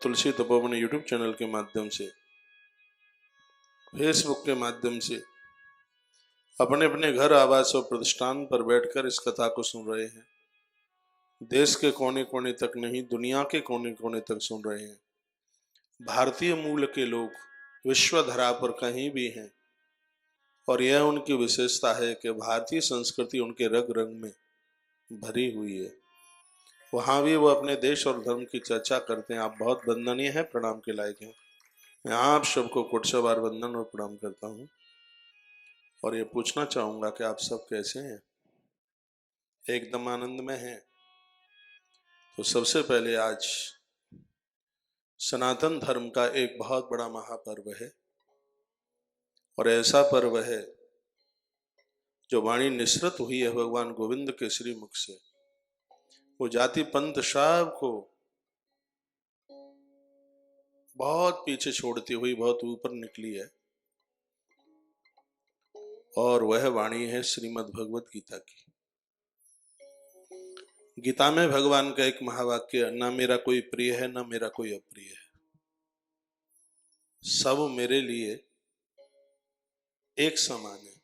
तुलसी Tapovan YouTube channel के माध्यम से, फेसबुक के माध्यम से अपने अपने घर आवास और प्रतिष्ठान पर बैठकर इस कथा को सुन रहे हैं। देश के कोने कोने तक नहीं, दुनिया के कोने कोने तक सुन रहे हैं। भारतीय मूल के लोग विश्व धरा पर कहीं भी हैं और यह उनकी विशेषता है कि भारतीय संस्कृति उनके रग रग में भरी हुई है। वहां भी वो अपने देश और धर्म की चर्चा करते हैं। आप बहुत वंदनीय हैं, प्रणाम के लायक हैं। मैं आप सबको कोटि वंदन और प्रणाम करता हूं और ये पूछना चाहूंगा कि आप सब कैसे हैं, एकदम आनंद में हैं। तो सबसे पहले आज सनातन धर्म का एक बहुत बड़ा महापर्व है और ऐसा पर्व है जो वाणी निसृत हुई है भगवान गोविंद के श्री मुख से। वो जाति पंथ सब को बहुत पीछे छोड़ती हुई बहुत ऊपर निकली है और वह वाणी है श्रीमद् भगवत गीता की। गीता में भगवान का एक महावाक्य, ना मेरा कोई प्रिय है ना मेरा कोई अप्रिय है, सब मेरे लिए एक समान है।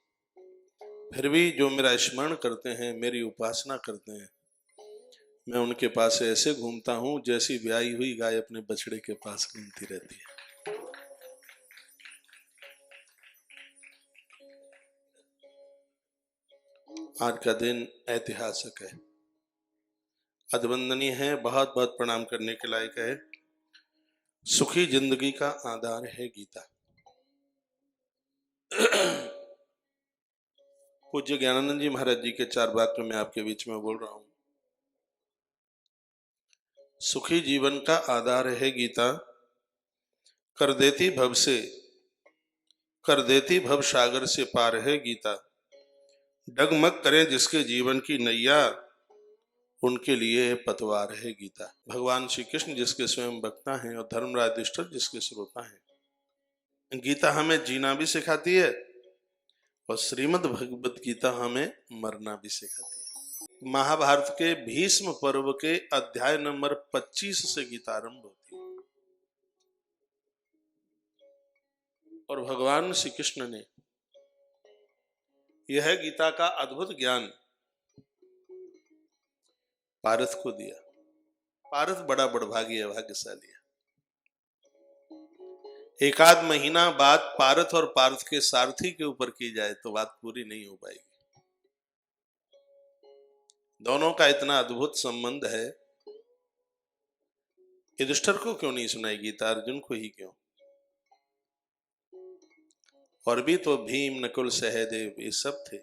फिर भी जो मेरा स्मरण करते हैं, मेरी उपासना करते हैं, मैं उनके पास ऐसे घूमता हूं जैसी ब्याई हुई गाय अपने बछड़े के पास घूमती रहती है। आज का दिन ऐतिहासिक है, अद्वंदनीय है, बहुत बहुत प्रणाम करने के लायक है। सुखी जिंदगी का आधार है गीता। पूज्य ज्ञानानंद जी महाराज जी के 4 वाक्य में आपके बीच में बोल रहा हूं। सुखी जीवन का आधार है गीता, कर देती भव सागर से पार है गीता। डगमग करे जिसके जीवन की नैया, उनके लिए पतवार है गीता। भगवान श्री कृष्ण जिसके स्वयं वक्ता हैं और धर्मराज युधिष्ठिर जिसके श्रोता हैं। गीता हमें जीना भी सिखाती है और श्रीमद् भगवत गीता हमें मरना भी सिखाती है। महाभारत के भीष्म पर्व के अध्याय नंबर 25 से गीता आरंभ होती है और भगवान श्री कृष्ण ने यह गीता का अद्भुत ज्ञान पार्थ को दिया। पार्थ बड़ा बड़भागी है, भाग्यशाली है। एक आध महीना बात पार्थ और पार्थ के सारथी के ऊपर की जाए तो बात पूरी नहीं हो पाएगी। दोनों का इतना अद्भुत संबंध है। युधिष्ठिर को क्यों नहीं सुनाई गीता, अर्जुन को ही क्यों? और भी तो भीम, नकुल, सहदेव ये सब थे।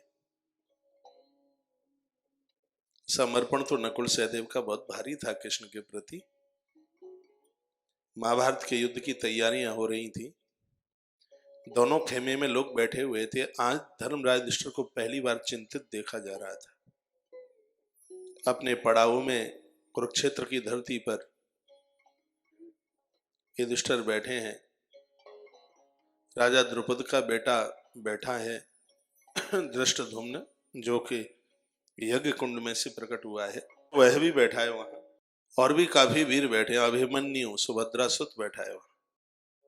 समर्पण तो नकुल सहदेव का बहुत भारी था कृष्ण के प्रति। महाभारत के युद्ध की तैयारियां हो रही थी, दोनों खेमे में लोग बैठे हुए थे। आज धर्मराज युधिष्ठिर को पहली बार चिंतित देखा जा रहा था। अपने पड़ाव में कुरुक्षेत्र की धरती पर युधिष्ठिर बैठे हैं। राजा द्रुपद का बेटा बैठा है धृष्टद्युम्न, जो कि यज्ञ कुंड में से प्रकट हुआ है, वह भी बैठा है वहां। और भी काफी वीर बैठे हैं, अभिमन्यु सुभद्रा सुत बैठा है वहां।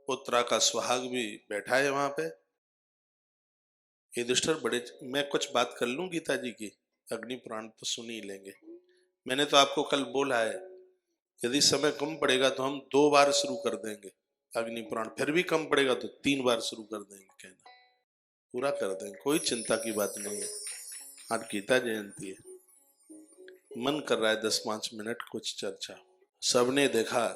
उत्तरा का सुहाग भी बैठा है वहां पे। युधिष्ठिर बड़े, मैं कुछ बात कर लूं गीता जी की, अग्नि पुराण तो सुन ही लेंगे। मैंने तो आपको कल बोला है, यदि समय कम पड़ेगा तो हम 2 बार शुरू कर देंगे अग्नि पुराण, फिर भी कम पड़ेगा तो 3 बार शुरू कर देंगे। कहना पूरा कर देंगे, कोई चिंता की बात नहीं है। आज गीता जयंती है, मन कर रहा है 10-5 मिनट कुछ चर्चा। सबने देखा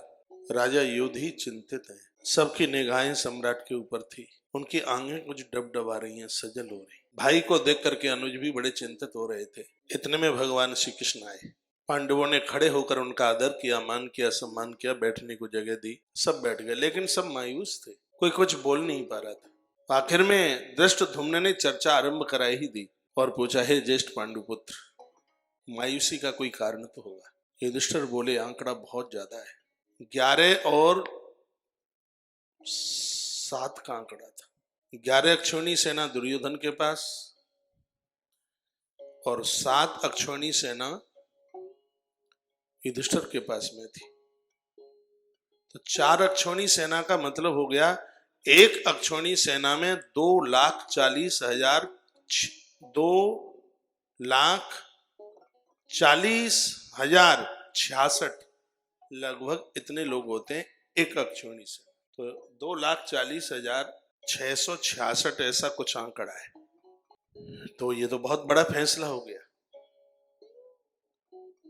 राजा युधि चिंतित हैं, सबकी निगाहें सम्राट के ऊपर थी। उनकी आंखें कुछ डबडबा रही हैं, सजल हो रही। भाई को देख करके अनुज भी बड़े चिंतित हो रहे थे। इतने में भगवान श्री कृष्ण आए। पांडवों ने खड़े होकर उनका आदर किया, मान किया, सम्मान किया, बैठने को जगह दी। सब बैठ गए, लेकिन सब मायूस थे, कोई कुछ बोल नहीं पा रहा था। आखिर में धृष्टद्युम्न ने चर्चा आरंभ कराई ही दी और पूछा, हे ज्येष्ठ पांडुपुत्र, मायूसी का कोई कारण तो होगा। युधिष्ठिर बोले, आंकड़ा बहुत ज्यादा है। 11 और 7 का आंकड़ा था। 11 अक्षौणी सेना दुर्योधन के पास और 7 अक्षौणी सेना युधिष्ठिर के पास में थी। तो 4 अक्षौणी सेना का मतलब हो गया, एक अक्षौणी सेना में 2,40,000 2,40,066 लगभग इतने लोग होते हैं एक अक्षौणी से। तो 2,40,666 ऐसा कुछ आंकड़ा है। तो ये तो बहुत बड़ा फैसला हो गया।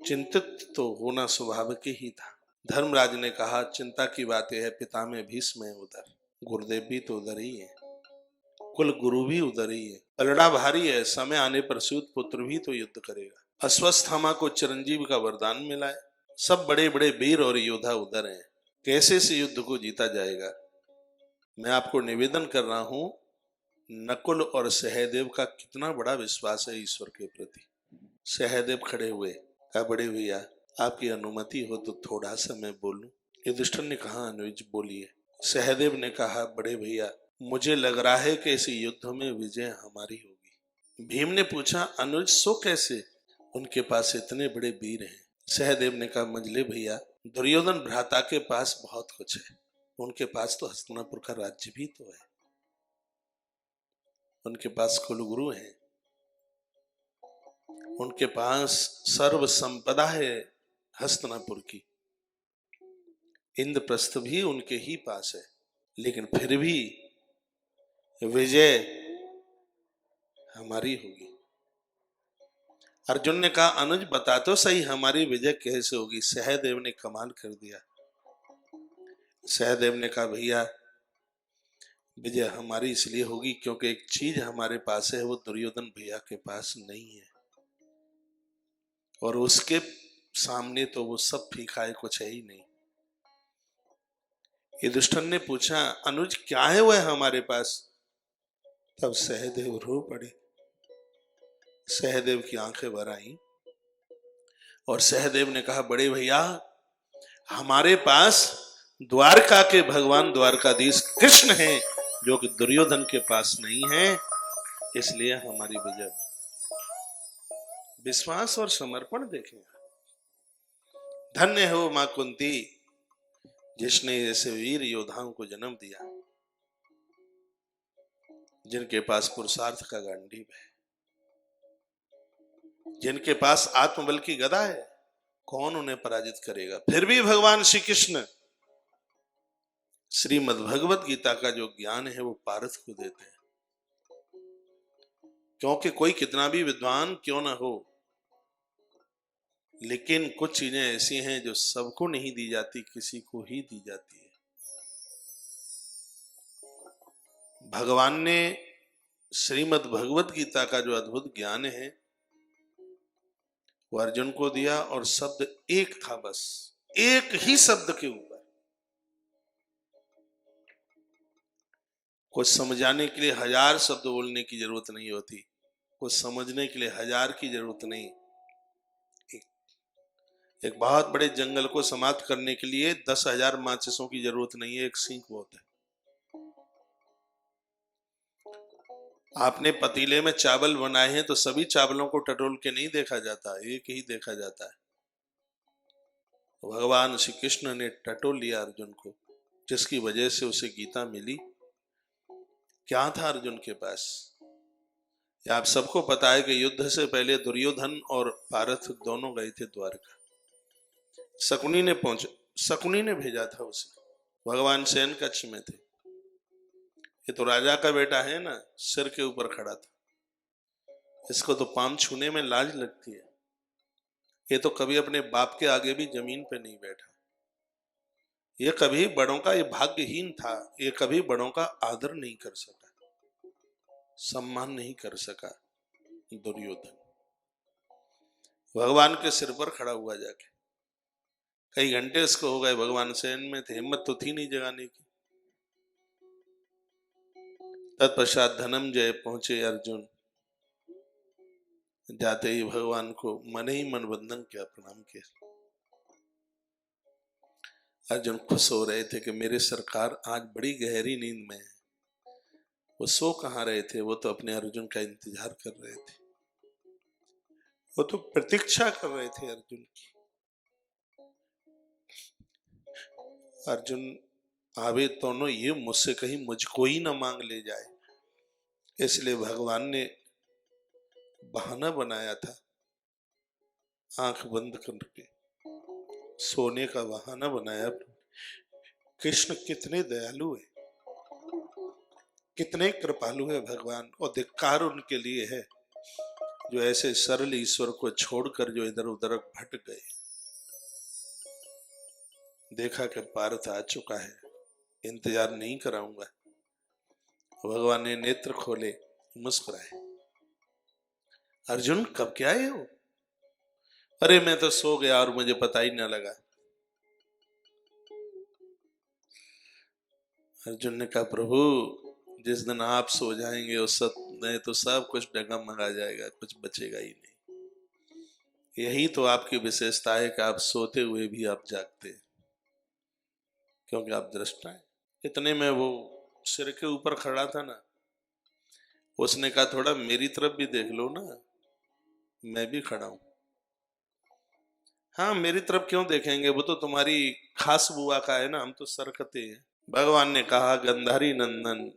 चिंतित तो होना स्वाभाविक ही था। धर्मराज ने कहा, चिंता की बात यह है, पिता में भीष्म है उधर, गुरुदेव भी तो उधर ही है, कुल गुरु भी उधर ही है, पलड़ा भारी है, समय आने पर सूत पुत्र भी तो युद्ध करेगा। अश्वत्थामा को चिरंजीव का वरदान मिला है, सब बड़े बड़े वीर और योद्धा उधर हैं, कैसे इस युद्ध को जीता जाएगा। मैं आपको निवेदन कर रहा हूं, नकुल और सहदेव का कितना बड़ा विश्वास है ईश्वर के प्रति। सहदेव खड़े हुए, कहा, बड़े भैया आपकी अनुमति हो तो थोड़ा सा मैं बोलूं। युधिष्ठिर ने कहा, अनुज बोलिए। सहदेव ने कहा, बड़े भैया मुझे लग रहा है कि इस युद्ध में विजय हमारी होगी। भीम ने पूछा, अनुज सो कैसे, उनके पास इतने बड़े वीर हैं। सहदेव ने कहा, मंजले भैया दुर्योधन भ्राता के पास बहुत कुछ है, उनके पास तो हस्तिनापुर का राज्य भी तो है, उनके पास कुलगुरु हैं, उनके पास सर्व संपदा है हस्तिनापुर की, इंद्रप्रस्थ भी उनके ही पास है, लेकिन फिर भी विजय हमारी होगी। अर्जुन ने कहा, अनुज बता तो सही हमारी विजय कैसे होगी। सहदेव ने कमाल कर दिया। सहदेव ने कहा, भैया विजय हमारी इसलिए होगी क्योंकि एक चीज हमारे पास है, वो दुर्योधन भैया के पास नहीं है, और उसके सामने तो वो सब फीका है, कुछ है ही नहीं। युधिष्ठिर ने पूछा, अनुज क्या है वह हमारे पास। तब सहदेव रो पड़े। सहदेव की आंखें भर आई और सहदेव ने कहा, बड़े भैया हमारे पास द्वारका के भगवान द्वारकाधीश कृष्ण हैं, जो कि दुर्योधन के पास नहीं है, इसलिए हमारी विजय। विश्वास और समर्पण देखें। धन्य हो मां कुंती जिसने ऐसे वीर योद्धाओं को जन्म दिया, जिनके पास पुरुषार्थ का गांडीव है, जिनके पास आत्मबल की गदा है। कौन उन्हें पराजित करेगा। फिर भी भगवान श्री कृष्ण श्रीमद् भगवत गीता का जो ज्ञान है वो पारस को देते हैं, क्योंकि कोई कितना भी विद्वान क्यों ना हो, लेकिन कुछ चीजें ऐसी हैं जो सबको नहीं दी जाती, किसी को ही दी जाती है। भगवान ने श्रीमद् भगवत गीता का जो अद्भुत ज्ञान है वो अर्जुन को दिया, और शब्द एक था, बस एक ही शब्द के ऊपर। कुछ समझाने के लिए 1000 शब्द बोलने की जरूरत नहीं होती, कुछ समझने के लिए 1000 की जरूरत नहीं। एक बहुत बड़े जंगल को समाप्त करने के लिए 10,000 माचिसों की जरूरत नहीं है, एक सीख बहुत है। आपने पतीले में चावल बनाए हैं तो सभी चावलों को टटोल के नहीं देखा जाता, एक ही देखा जाता है। भगवान श्री कृष्ण ने टटोल लिया अर्जुन को, जिसकी वजह से उसे गीता मिली। क्या था अर्जुन के पास? आप सबको पता है कि युद्ध से पहले दुर्योधन और पार्थ दोनों गए थे द्वारका। शकुनी ने भेजा था उसे। भगवान शयन कक्ष में थे। ये तो राजा का बेटा है ना, सिर के ऊपर खड़ा था, इसको तो पांव छूने में लाज लगती है। ये तो कभी अपने बाप के आगे भी जमीन पे नहीं बैठा। ये कभी बड़ों का, ये भाग्यहीन था, ये कभी बड़ों का आदर नहीं कर सका, सम्मान नहीं कर सका। दुर्योधन भगवान के सिर पर खड़ा हुआ जाके, कई घंटे इसको हो गए, भगवान शयन में थे, हिम्मत तो थी नहीं जगाने की। तत्पश्चात धनंजय पहुंचे अर्जुन, जाते ही भगवान को मन ही मन वंदन किया, प्रणाम किया। अर्जुन खुश हो रहे थे कि मेरे सरकार आज बड़ी गहरी नींद में है। वो सो कहाँ रहे थे, वो तो अपने अर्जुन का इंतजार कर रहे थे, वो तो प्रतीक्षा कर रहे थे अर्जुन की। अर्जुन आवे तो न ये मुझसे कहीं मुझको ही ना मांग ले जाए, इसलिए भगवान ने बहाना बनाया था, आंख बंद करके सोने का बहाना बनाया। कृष्ण कितने दयालु है, कितने कृपालु है भगवान, और धिक्कार उनके लिए है जो ऐसे सरल ईश्वर को छोड़कर जो इधर उधर भटक गए। देखा कि पार्थ आ चुका है, इंतजार नहीं कराऊंगा। भगवान ने नेत्र खोले, मुस्कुराए, अर्जुन कब क्या आए हो? अरे मैं तो सो गया और मुझे पता ही ना लगा। अर्जुन ने कहा प्रभु जिस दिन आप सो जाएंगे उस नहीं तो सब कुछ डगमगा आ जाएगा, कुछ बचेगा ही नहीं। यही तो आपकी विशेषता है कि आप सोते हुए भी आप जागते हैं, क्योंकि आप दृष्टा हैं। इतने में वो सिर के ऊपर खड़ा था ना, उसने कहा थोड़ा मेरी तरफ भी देख लो ना, मैं भी खड़ा हूं। हाँ मेरी तरफ क्यों देखेंगे, वो तो तुम्हारी खास बुआ का है ना, हम तो सरकते हैं। भगवान ने कहा गंधारी नंदन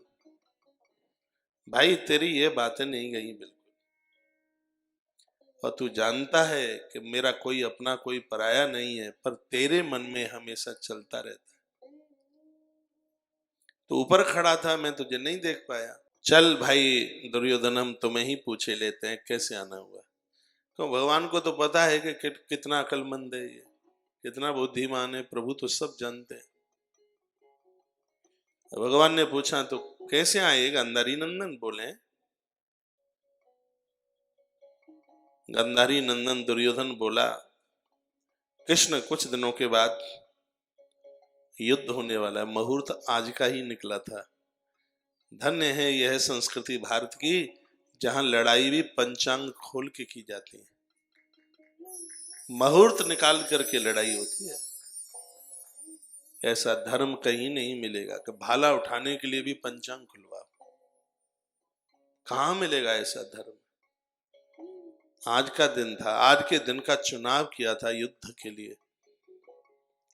भाई तेरी ये बातें नहीं गई बिल्कुल, और तू जानता है कि मेरा कोई अपना कोई पराया नहीं है, पर तेरे मन में हमेशा चलता रहता है। तो ऊपर खड़ा था, मैं तुझे नहीं देख पाया। चल भाई दुर्योधन हम तुम्हें ही पूछे लेते हैं कैसे आना हुआ। तो भगवान को तो पता है कि कितना अक्लमंद है ये, कितना बुद्धिमान है, प्रभु तो सब जानते हैं। भगवान ने पूछा तो कैसे आए? गंधारी नंदन बोले। गंधारी नंदन दुर्योधन बोला कृष्ण कुछ दिनों के बाद युद्ध होने वाला है, मुहूर्त आज का ही निकला था। धन्य है यह संस्कृति भारत की, जहां लड़ाई भी पंचांग खोल के की जाती है, मुहूर्त निकाल करके लड़ाई होती है। ऐसा धर्म कहीं नहीं मिलेगा कि भाला उठाने के लिए भी पंचांग खुलवाओ, कहां मिलेगा ऐसा धर्म। आज का दिन था, आज के दिन का चुनाव किया था युद्ध के लिए,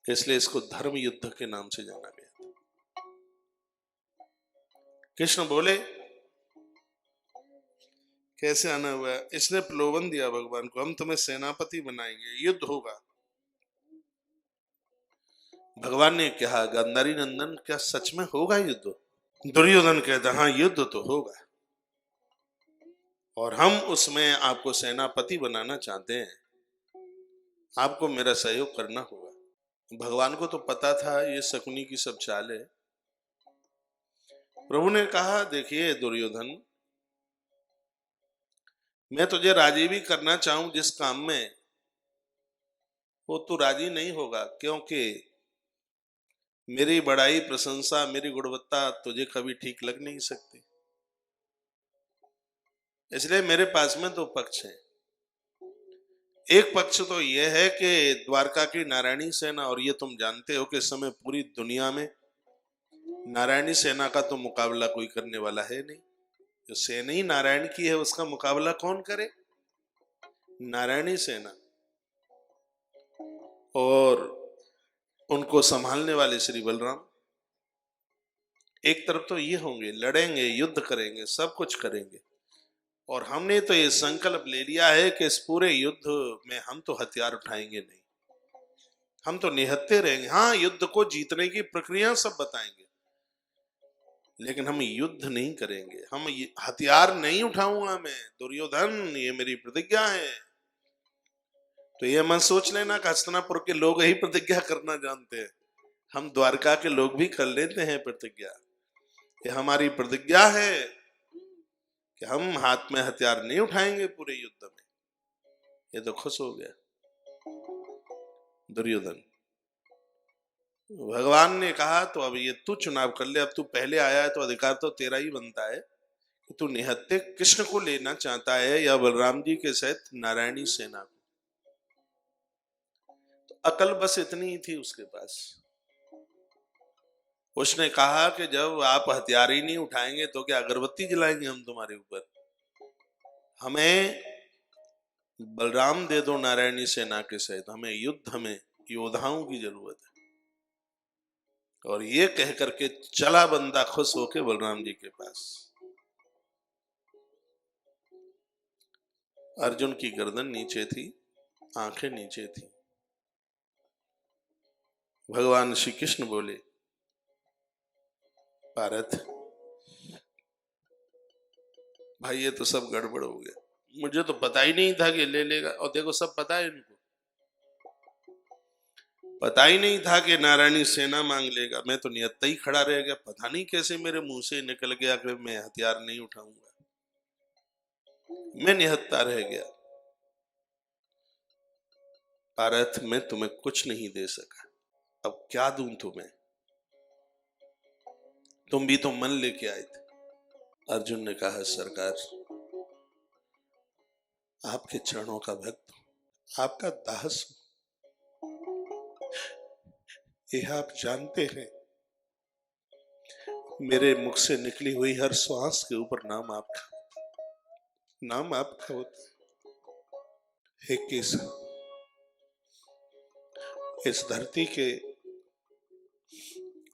इसलिए इसको धर्म युद्ध के नाम से जाना गया। कृष्ण बोले कैसे आना हुआ? इसने प्रलोभन दिया भगवान को, हम तुम्हें सेनापति बनाएंगे, युद्ध होगा। भगवान ने कहा गांधारी नंदन क्या सच में होगा युद्ध? दुर्योधन कहता हाँ युद्ध तो होगा, और हम उसमें आपको सेनापति बनाना चाहते हैं, आपको मेरा सहयोग करना होगा। भगवान को तो पता था ये शकुनी की सब चाल है। प्रभु ने कहा देखिए दुर्योधन, मैं तुझे राजी भी करना चाहूं जिस काम में, वो तू राजी नहीं होगा, क्योंकि मेरी बड़ाई प्रशंसा मेरी गुणवत्ता तुझे कभी ठीक लग नहीं सकती। इसलिए मेरे पास में दो पक्ष हैं। एक पक्ष तो यह है कि द्वारका की नारायणी सेना, और ये तुम जानते हो कि इस समय पूरी दुनिया में नारायणी सेना का तो मुकाबला कोई करने वाला है नहीं। जो सेना ही नारायण की है उसका मुकाबला कौन करे? नारायणी सेना, और उनको संभालने वाले श्री बलराम। एक तरफ तो ये होंगे, लड़ेंगे, युद्ध करेंगे, सब कुछ करेंगे, और हमने तो ये संकल्प ले लिया है कि इस पूरे युद्ध में हम तो हथियार उठाएंगे नहीं, हम तो निहत्थे रहेंगे। हाँ युद्ध को जीतने की प्रक्रिया सब बताएंगे, लेकिन हम युद्ध नहीं करेंगे, हम हथियार नहीं उठाऊंगा मैं दुर्योधन, ये मेरी प्रतिज्ञा है। तो ये मत सोच लेना कि हस्तिनापुर के लोग ही प्रतिज्ञा करना जानते हैं, हम द्वारका के लोग भी कर लेते हैं प्रतिज्ञा। ये हमारी प्रतिज्ञा है कि हम हाथ में हथियार नहीं उठाएंगे पूरे युद्ध में। ये तो खुश हो गया दुर्योधन। भगवान ने कहा तो अब ये तू चुनाव कर ले, अब तू पहले आया है तो अधिकार तो तेरा ही बनता है कि तू निहत्थे कृष्ण को लेना चाहता है या बलराम जी के सहित नारायणी सेना को। तो अकल बस इतनी ही थी उसके पास। उसने कहा कि जब आप हथियार ही नहीं उठाएंगे तो क्या अगरबत्ती जलाएंगे हम तुम्हारे ऊपर? हमें बलराम दे दो नारायणी सेना के सहित, हमें युद्ध में योद्धाओं की जरूरत है। और ये कह करके चला बंदा खुश होके बलराम जी के पास। अर्जुन की गर्दन नीचे थी, आंखें नीचे थी। भगवान श्री कृष्ण बोले, पारथ भाई ये तो सब गड़बड़ हो गया, मुझे तो पता ही नहीं था कि ले लेगा। और देखो सब पता है इनको, पता ही नहीं था कि नारायणी सेना मांग लेगा। मैं तो नियत्ता ही खड़ा रह गया, पता नहीं कैसे मेरे मुंह से निकल गया कि मैं हथियार नहीं उठाऊंगा। मैं निहत्ता रह गया। पारथ मैं तुम्हें कुछ नहीं दे सका, अब क्या दूं तुम्हें, तुम भी तो मन लेके आए थे। अर्जुन ने कहा, सरकार आपके चरणों का भक्त हूं, आपका दास हूं। यह आप जानते हैं, मेरे मुख से निकली हुई हर श्वास के ऊपर नाम आपका, नाम आपका होता है। हे केशव, इस धरती के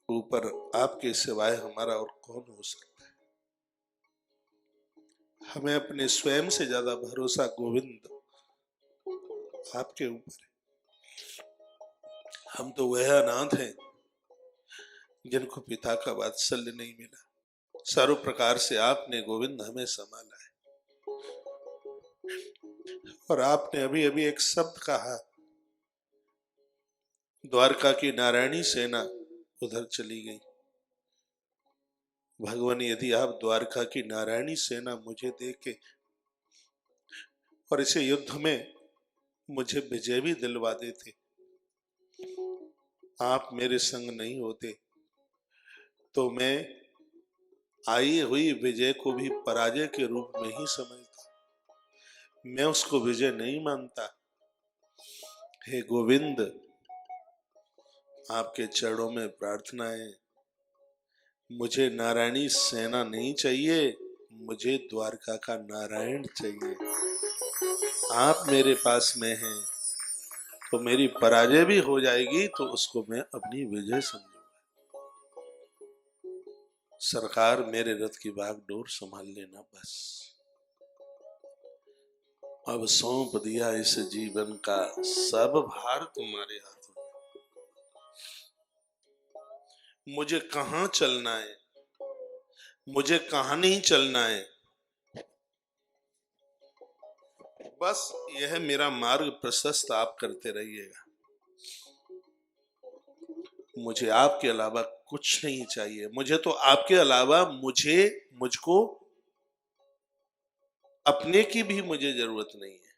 ऊपर आपके सिवाय हमारा और कौन हो सकता है। हमें अपने स्वयं से ज्यादा भरोसा गोविंद आपके ऊपर है। हम तो वह अनाथ हैं जिनको पिता का वात्सल्य नहीं मिला। सर्व प्रकार से आपने गोविंद हमें संभाला है। और आपने अभी अभी एक शब्द कहा, द्वारका की नारायणी सेना उधर चली गई। भगवान यदि आप द्वारका की नारायणी सेना मुझे देके और इसे युद्ध में मुझे विजय भी दिलवा देते, आप मेरे संग नहीं होते तो मैं आई हुई विजय को भी पराजय के रूप में ही समझता, मैं उसको विजय नहीं मानता। हे गोविंद, आपके चरणों में प्रार्थना है, मुझे नारायणी सेना नहीं चाहिए, मुझे द्वारका का नारायण चाहिए। आप मेरे पास में हैं तो मेरी पराजय भी हो जाएगी तो उसको मैं अपनी विजय समझूंगा। सरकार मेरे रथ की बागडोर संभाल लेना बस। अब सौंप दिया इस जीवन का सब भार तुम्हारे हाथों में। मुझे कहां चलना है, मुझे कहां नहीं चलना है, बस यह मेरा मार्ग प्रशस्त आप करते रहिएगा। मुझे आपके अलावा कुछ नहीं चाहिए, मुझे तो आपके अलावा मुझको अपने की भी मुझे जरूरत नहीं है।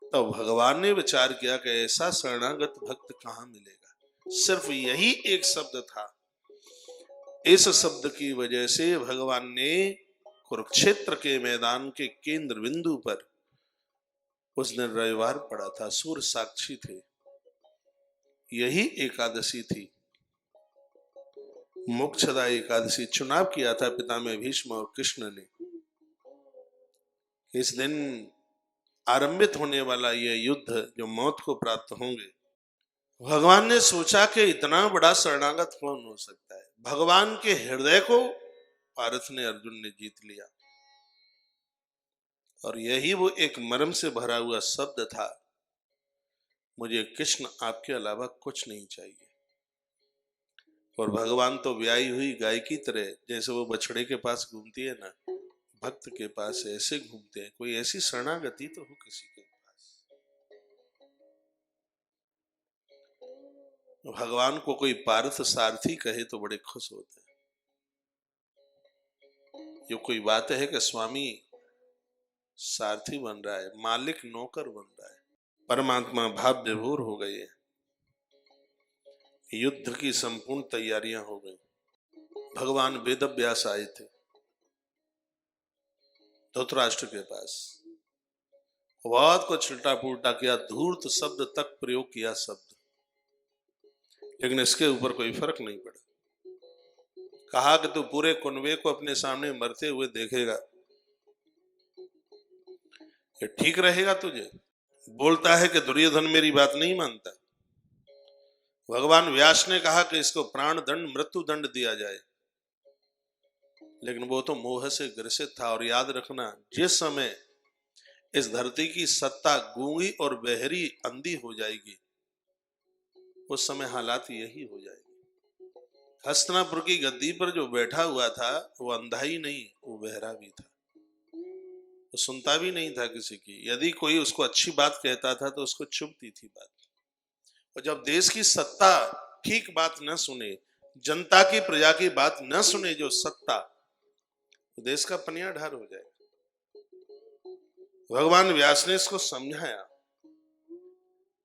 तो भगवान ने विचार किया कि ऐसा शरणागत भक्त कहां मिलेगा। सिर्फ यही एक शब्द था, इस शब्द की वजह से भगवान ने कुरुक्षेत्र के मैदान के केंद्र बिंदु पर, उस दिन रविवार पड़ा था, सूर्य साक्षी थे, यही एकादशी थी, मोक्षदा एकादशी। चुनाव किया था पितामह भीष्म और कृष्ण ने। इस दिन आरंभित होने वाला यह युद्ध जो मौत को प्राप्त होंगे, भगवान ने सोचा कि इतना बड़ा शरणागत कौन हो सकता है। भगवान के हृदय को पारथ ने, अर्जुन ने जीत लिया। और यही वो एक मर्म से भरा हुआ शब्द था, मुझे कृष्ण आपके अलावा कुछ नहीं चाहिए। और भगवान तो ब्याई हुई गाय की तरह, जैसे वो बछड़े के पास घूमती है ना, भक्त के पास ऐसे घूमते हैं। कोई ऐसी शरणागति तो हो किसी के पास। भगवान को कोई पार्थ सारथी कहे तो बड़े खुश होते हैं। ये कोई बात है कि स्वामी सारथी बन रहा है, मालिक नौकर बन रहा है। परमात्मा भाव विभोर हो गए, युद्ध की संपूर्ण तैयारियां हो गई। भगवान वेद व्यास आए थे धृतराष्ट्र के पास, बहुत कुछ उल्टा पुल्टा किया, धूर्त शब्द तक प्रयोग किया शब्द, लेकिन इसके ऊपर कोई फर्क नहीं पड़ा। कहा कि तू पूरे कुनबे को अपने सामने मरते हुए देखेगा, ये ठीक रहेगा तुझे? बोलता है कि दुर्योधन मेरी बात नहीं मानता। भगवान व्यास ने कहा कि इसको प्राण दंड मृत्यु दंड दिया जाए, लेकिन वो तो मोह से ग्रसित था। और याद रखना, जिस समय इस धरती की सत्ता गूंगी और बहरी अंधी हो जाएगी, उस समय हालात यही हो जाएगी। हस्तिनापुर की गद्दी पर जो बैठा हुआ था वो अंधा ही नहीं, वो बहरा भी था, वो सुनता भी नहीं था किसी की। यदि कोई उसको अच्छी बात कहता था तो उसको चुभती थी बात। और जब देश की सत्ता ठीक बात न सुने, जनता की प्रजा की बात न सुने जो सत्ता, तो देश का पनिया ढार हो जाए। भगवान व्यास ने इसको समझाया,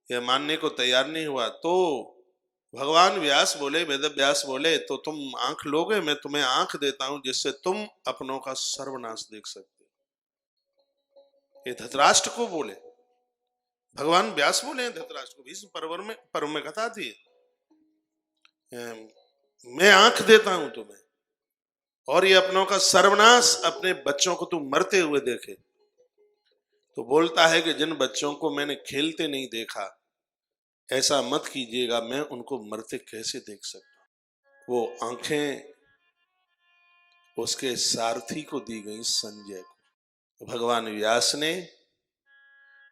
यह मानने को तैयार नहीं हुआ। तो भगवान व्यास बोले, वेद व्यास बोले, तो तुम आंख लोगे, मैं तुम्हें आंख देता हूं जिससे तुम अपनों का सर्वनाश देख सकते हो। ये धृतराष्ट्र को बोले, भगवान व्यास बोले धृतराष्ट्र को। भीष्म पर्व में कथा थी, मैं आंख देता हूं तुम्हें, और ये अपनों का सर्वनाश, अपने बच्चों को तुम मरते हुए देखे। तो बोलता है कि जिन बच्चों को मैंने खेलते नहीं देखा, ऐसा मत कीजिएगा, मैं उनको मरते कैसे देख सकता हूं। वो आंखें उसके सारथी को दी गई, संजय को। भगवान व्यास ने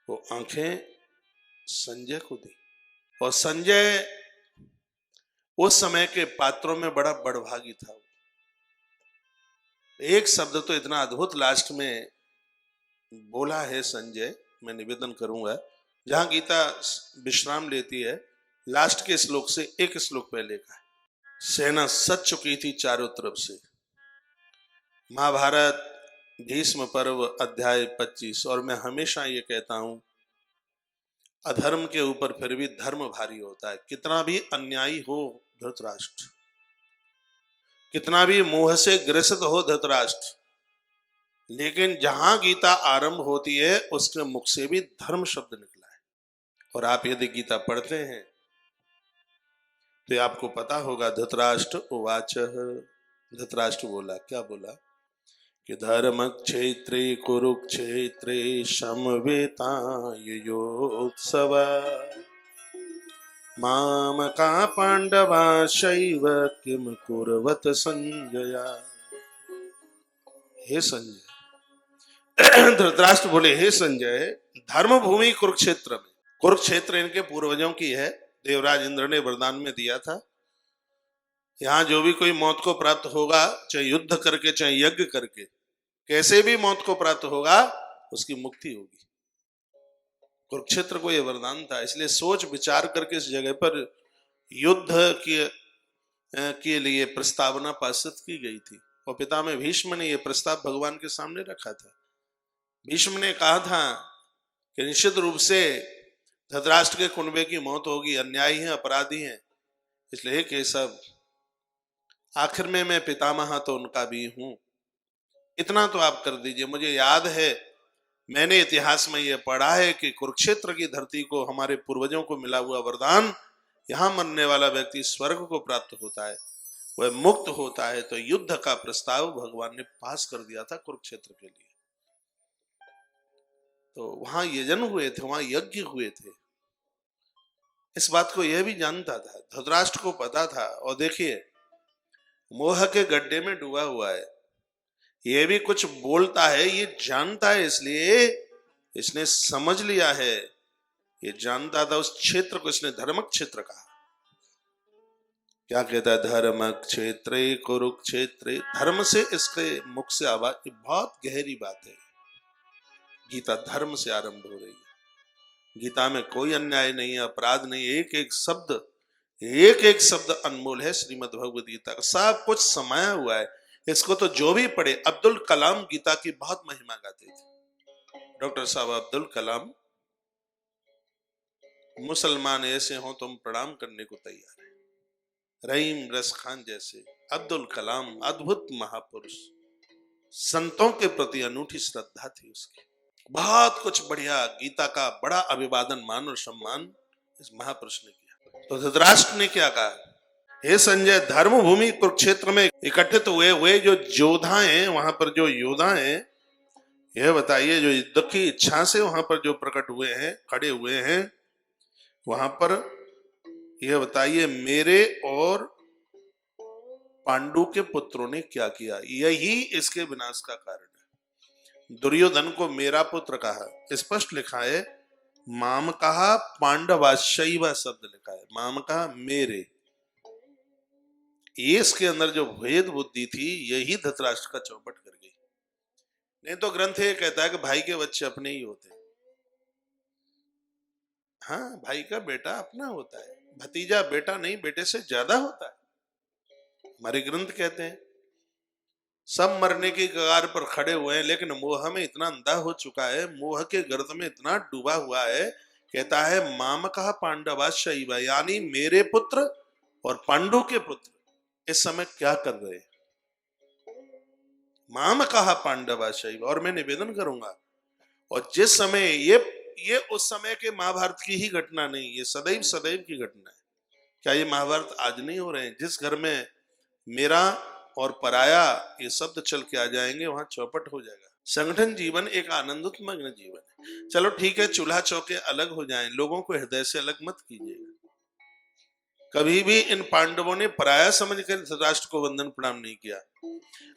वो आंखें संजय को दी, और संजय उस समय के पात्रों में बड़ा बड़भागी था। एक शब्द तो इतना अद्भुत लास्ट में बोला है संजय, मैं निवेदन करूंगा, जहां गीता विश्राम लेती है, लास्ट के श्लोक से एक श्लोक पहले का है। सेना सज चुकी थी चारों तरफ से। महाभारत भीष्म पर्व अध्याय 25। और मैं हमेशा ये कहता हूं, अधर्म के ऊपर फिर भी धर्म भारी होता है। कितना भी अन्यायी हो धृतराष्ट्र, कितना भी मोह से ग्रसित हो धृतराष्ट्र, लेकिन जहां गीता आरंभ होती है उसके मुख से भी धर्म शब्द निकला है। और आप यदि गीता पढ़ते हैं तो आपको पता होगा, धृतराष्ट्र उवाच, धृतराष्ट्र बोला, क्या बोला कि धर्म क्षेत्रे कुरुक्षेत्रे समवेतायुयोत्सव माम का पांडवा शैव किम कुर्वत संजय। हे संजय, धृतराष्ट्र बोले, हे संजय, धर्म भूमि कुरुक्षेत्र में, कुरुक्षेत्र इनके पूर्वजों की है, देवराज इंद्र ने वरदान में दिया था। यहां जो भी कोई मौत को प्राप्त होगा, चाहे युद्ध करके चाहे यज्ञ करके, कैसे भी मौत को प्राप्त होगा, उसकी मुक्ति होगी। कुरुक्षेत्र को यह वरदान था। इसलिए सोच विचार करके इस जगह पर युद्ध के लिए प्रस्तावना पारित की गई थी। और पितामह भीष्म ने यह प्रस्ताव भगवान के सामने रखा था। भीष्म ने कहा था कि निश्चित रूप से धृतराष्ट्र के कुनबे की मौत होगी, अन्यायी है, अपराधी है, इसलिए केशव, आखिर में मैं पितामह तो उनका भी हूं, इतना तो आप कर दीजिए। मुझे याद है, मैंने इतिहास में यह पढ़ा है कि कुरुक्षेत्र की धरती को हमारे पूर्वजों को मिला हुआ वरदान, यहां मरने वाला व्यक्ति स्वर्ग को प्राप्त होता है, वह मुक्त होता है। तो युद्ध का प्रस्ताव भगवान ने पास कर दिया था कुरुक्षेत्र के लिए। तो वहां यजन हुए थे, वहां यज्ञ हुए थे। इस बात को यह भी जानता था, धृतराष्ट्र को पता था। और देखिए, मोह के गड्ढे में डूबा हुआ है, ये भी कुछ बोलता है, ये जानता है, इसलिए इसने समझ लिया है। ये जानता था उस क्षेत्र को, इसने धर्म क्षेत्र कहा। क्या कहता है, धर्म क्षेत्रे कुरुक्षेत्रे। धर्म से इसके मुख से आवाज, बहुत गहरी बात है। गीता धर्म से आरंभ हो रही है। गीता में कोई अन्याय नहीं है, अपराध नहीं, एक एक शब्द अनमोल है। श्रीमद् भगवद गीता का सब कुछ समाया हुआ है। इसको तो जो भी पढ़े, अब्दुल कलाम गीता की बहुत महिमा गाते थे। डॉक्टर साहब अब्दुल कलाम, मुसलमान ऐसे हो तुम प्रणाम करने को तैयार है। रहीम रस खान जैसे अब्दुल कलाम, अद्भुत महापुरुष, संतों के प्रति अनूठी श्रद्धा थी उसकी। बहुत कुछ बढ़िया, गीता का बड़ा अभिवादन, मान और सम्मान इस महापुरुष ने किया। तो धृतराष्ट्र ने क्या कहा, हे संजय, धर्म भूमि कुरुक्षेत्र में इकट्ठित हुए जो योद्धा हैं, वहां पर जो योद्धा हैं, यह बताइए, जो युद्ध की इच्छा से वहां पर जो प्रकट हुए हैं, खड़े हुए हैं, वहां पर यह बताइए मेरे और पांडु के पुत्रों ने क्या किया, यही इसके विनाश का कारण है। दुर्योधन को मेरा पुत्र कहा, स्पष्ट लिखा है माम कहा पांडवाशैव शब्द लिखा है, माम कहा मेरे। ये इसके अंदर जो भेद बुद्धि थी यही धृतराष्ट्र का चौपट कर गई। नहीं तो ग्रंथ ये कहता है कि भाई के बच्चे अपने ही होते हैं। हाँ, भाई का बेटा अपना होता है, भतीजा बेटा नहीं बेटे से ज्यादा होता है। हमारे ग्रंथ कहते हैं सब मरने की कगार पर खड़े हुए हैं, लेकिन मोह में इतना अंधा हो चुका है, मोह के गर्त में इतना डूबा हुआ है, कहता है माम कहा पांडवाशैव, यानी मेरे पुत्र और पांडु के पुत्र इस समय क्या कर रहे हैं। माम कहा पांडवाशैव, और मैं निवेदन करूंगा, और जिस समय ये उस समय के महाभारत की ही घटना नहीं, ये सदैव सदैव की घटना है। क्या ये महाभारत आज नहीं हो रहे हैं? जिस घर में मेरा और पराया ये शब्द चल के आ जाएंगे वहां चौपट हो जाएगा। संगठन जीवन एक आनंदोत्मग्न जीवन है। चलो ठीक है, चूल्हा चौके अलग हो जाएं, लोगों को हृदय से अलग मत कीजिएगा। कभी भी इन पांडवों ने पराया समझकर धृतराष्ट्र को वंदन प्रणाम नहीं किया।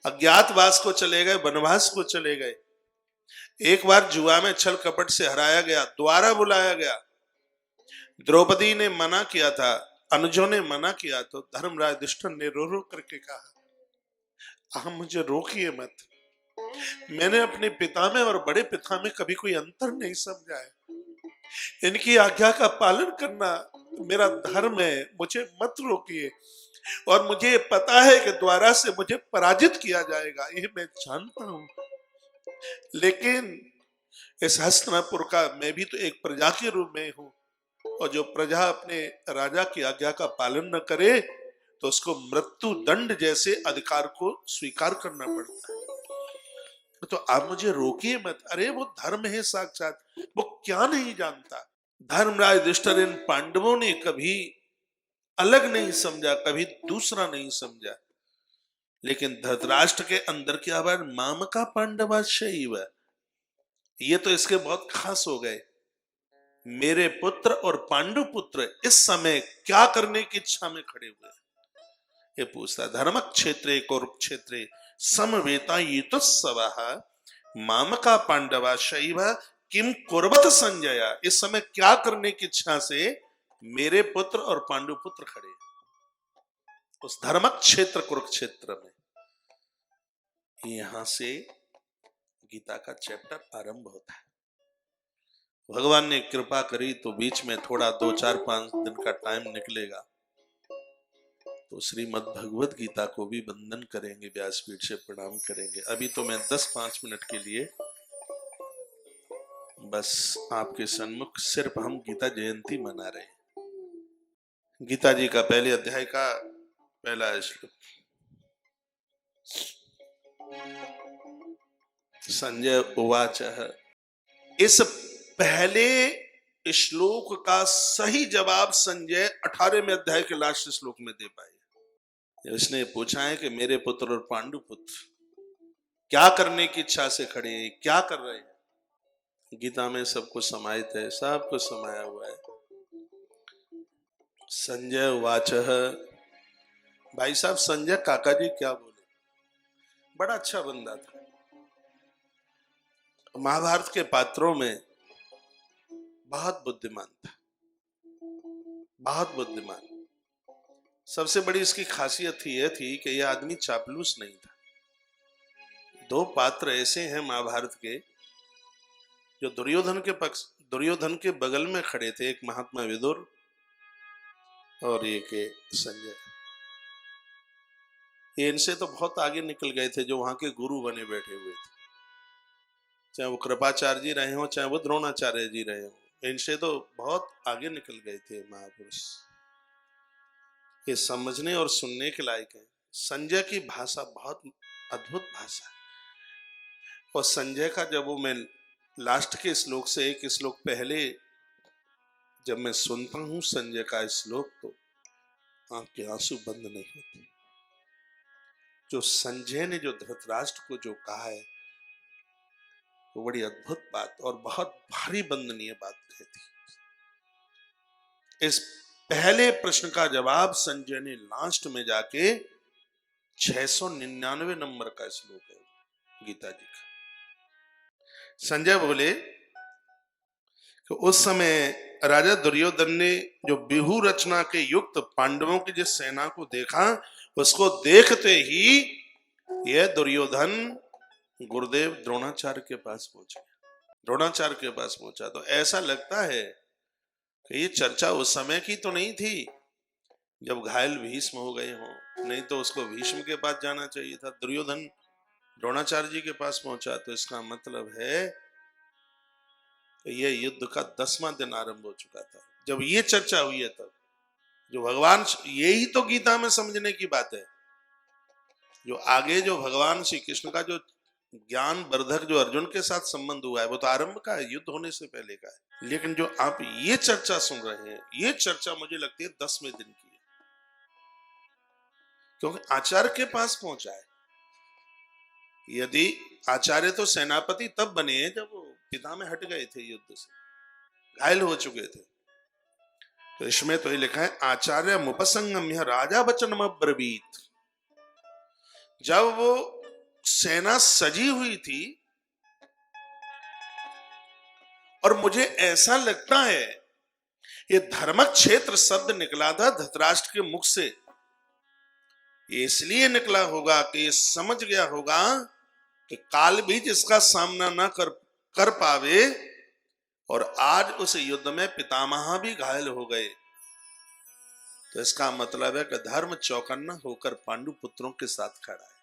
अज्ञातवास को चले गए, वनवास को चले गए, एक बार जुआ में छल कपट से हराया गया, दोबारा बुलाया गया। द्रौपदी ने मना किया था, अनुजों ने मना किया, तो धर्मराज युधिष्ठिर ने रो रो करके कहा आप मुझे रोकिए मत, मैंने अपने पिता में और बड़े पिता में कभी कोई अंतर नहीं समझा है, इनकी आज्ञा का पालन करना मेरा धर्म है, मुझे मत रोकिए। और मुझे पता है कि द्वारा से मुझे पराजित किया जाएगा, ये मैं जानता हूं, लेकिन इस हस्तिनापुर का मैं भी तो एक प्रजा के रूप में हूं, और जो प्रजा अपने राजा की आज्ञा का पालन न करे तो उसको मृत्यु दंड जैसे अधिकार को स्वीकार करना पड़ता है। तो आप मुझे रोकिए मत। अरे वो धर्म है साक्षात, वो क्या नहीं जानता। धर्मराज युधिष्ठिर इन पांडवों ने कभी अलग नहीं समझा, कभी दूसरा नहीं समझा, लेकिन धृतराष्ट्र के अंदर क्या बात, माम का पांडवाशैव, ये तो इसके बहुत खास हो गए। मेरे पुत्र और पांडु पुत्र इस समय क्या करने की इच्छा में खड़े हुए, ये पूछता। धर्म क्षेत्रे कुरुक्षेत्रे समवेता ये तो सवाह माम का पांडवाशैव किम कुर्वत संजय, इस समय क्या करने की इच्छा से मेरे पुत्र और पांडु पुत्र खड़े उस धर्म क्षेत्र कुरुक्षेत्र में। यहां से गीता का चैप्टर आरंभ होता है। भगवान ने कृपा करी तो बीच में थोड़ा 2-4-5 दिन का टाइम निकलेगा तो श्रीमद् भगवद गीता को भी वंदन करेंगे, व्यासपीठ से प्रणाम करेंगे। अभी तो मैं 10-5 मिनट के लिए बस आपके सन्मुख सिर्फ हम गीता जयंती मना रहे हैं। गीता जी का पहले अध्याय का पहला श्लोक। संजय उवाच, इस पहले श्लोक का सही जवाब संजय 18वें अध्याय के लास्ट श्लोक में दे पाए। इसने पूछा है कि मेरे पुत्र और पांडु पुत्र क्या करने की इच्छा से खड़े हैं, क्या कर रहे हैं। गीता में सब कुछ समाहित है, सब कुछ समाया हुआ है। संजय उवाच, भाई साहब संजय काका जी क्या बोले, बड़ा अच्छा बंदा था। महाभारत के पात्रों में बहुत बुद्धिमान था, बहुत बुद्धिमान। सबसे बड़ी इसकी खासियत यह थी कि यह आदमी चापलूस नहीं था। 2 पात्र ऐसे हैं महाभारत के जो दुर्योधन के बगल में खड़े थे, एक महात्मा विदुर और एक संजय। ये इनसे तो बहुत आगे निकल गए थे, जो वहां के गुरु बने बैठे हुए थे, चाहे वो कृपाचार्य जी रहे हो चाहे वो द्रोणाचार्य जी रहे हो, इनसे तो बहुत आगे निकल गए थे महापुरुष। ये समझने और सुनने के लायक है। संजय की भाषा बहुत अद्भुत भाषा, और संजय का जब वो मैं लास्ट के श्लोक से एक श्लोक पहले जब मैं सुनता हूं संजय का श्लोक, तो आंख के आंसू बंद नहीं होते। जो संजय ने जो धृतराष्ट्र को जो कहा है वो बड़ी अद्भुत बात और बहुत भारी वंदनीय बात कहती। इस पहले प्रश्न का जवाब संजय ने लास्ट में जाके 699 नंबर का श्लोक है गीता जी का। संजय बोले कि उस समय राजा दुर्योधन ने जो व्यूह रचना के युक्त पांडवों की जिस सेना को देखा, उसको देखते ही यह दुर्योधन गुरुदेव द्रोणाचार्य के पास पहुंचा। द्रोणाचार्य के पास पहुंचा तो ऐसा लगता है कि ये चर्चा उस समय की तो नहीं थी जब घायल भीष्म हो गए हों, नहीं तो उसको भीष्म के पास जाना चाहिए था। दुर्योधन द्रोणाचार्य जी के पास पहुंचा तो इसका मतलब है ये युद्ध का 10वां दिन आरंभ हो चुका था जब ये चर्चा हुई है। तब जो भगवान, यही तो गीता में समझने की बात है। जो आगे जो भगवान श्री कृष्ण का जो ज्ञान वर्धक जो अर्जुन के साथ संबंध हुआ है वो तो आरंभ का है, युद्ध होने से पहले का है। लेकिन जो आप ये चर्चा सुन रहे हैं, ये चर्चा मुझे लगती है 10वें दिन की है, क्योंकि आचार्य के पास पहुंचा है। यदि आचार्य तो सेनापति तब बने हैं जब वो पिता में हट गए थे, युद्ध से घायल हो चुके थे। तो इसमें तो ये लिखा है आचार्य मुपसंगम्य राजा वचनम ब्रवीत। जब वो सेना सजी हुई थी और मुझे ऐसा लगता है ये धर्म क्षेत्र शब्द निकला था धृतराष्ट्र के मुख से, ये इसलिए निकला होगा कि ये समझ गया होगा कि काल भी जिसका सामना ना कर पावे, और आज उस युद्ध में पितामह भी घायल हो गए। तो इसका मतलब है कि धर्म चौकन्ना होकर पांडु पुत्रों के साथ खड़ा है।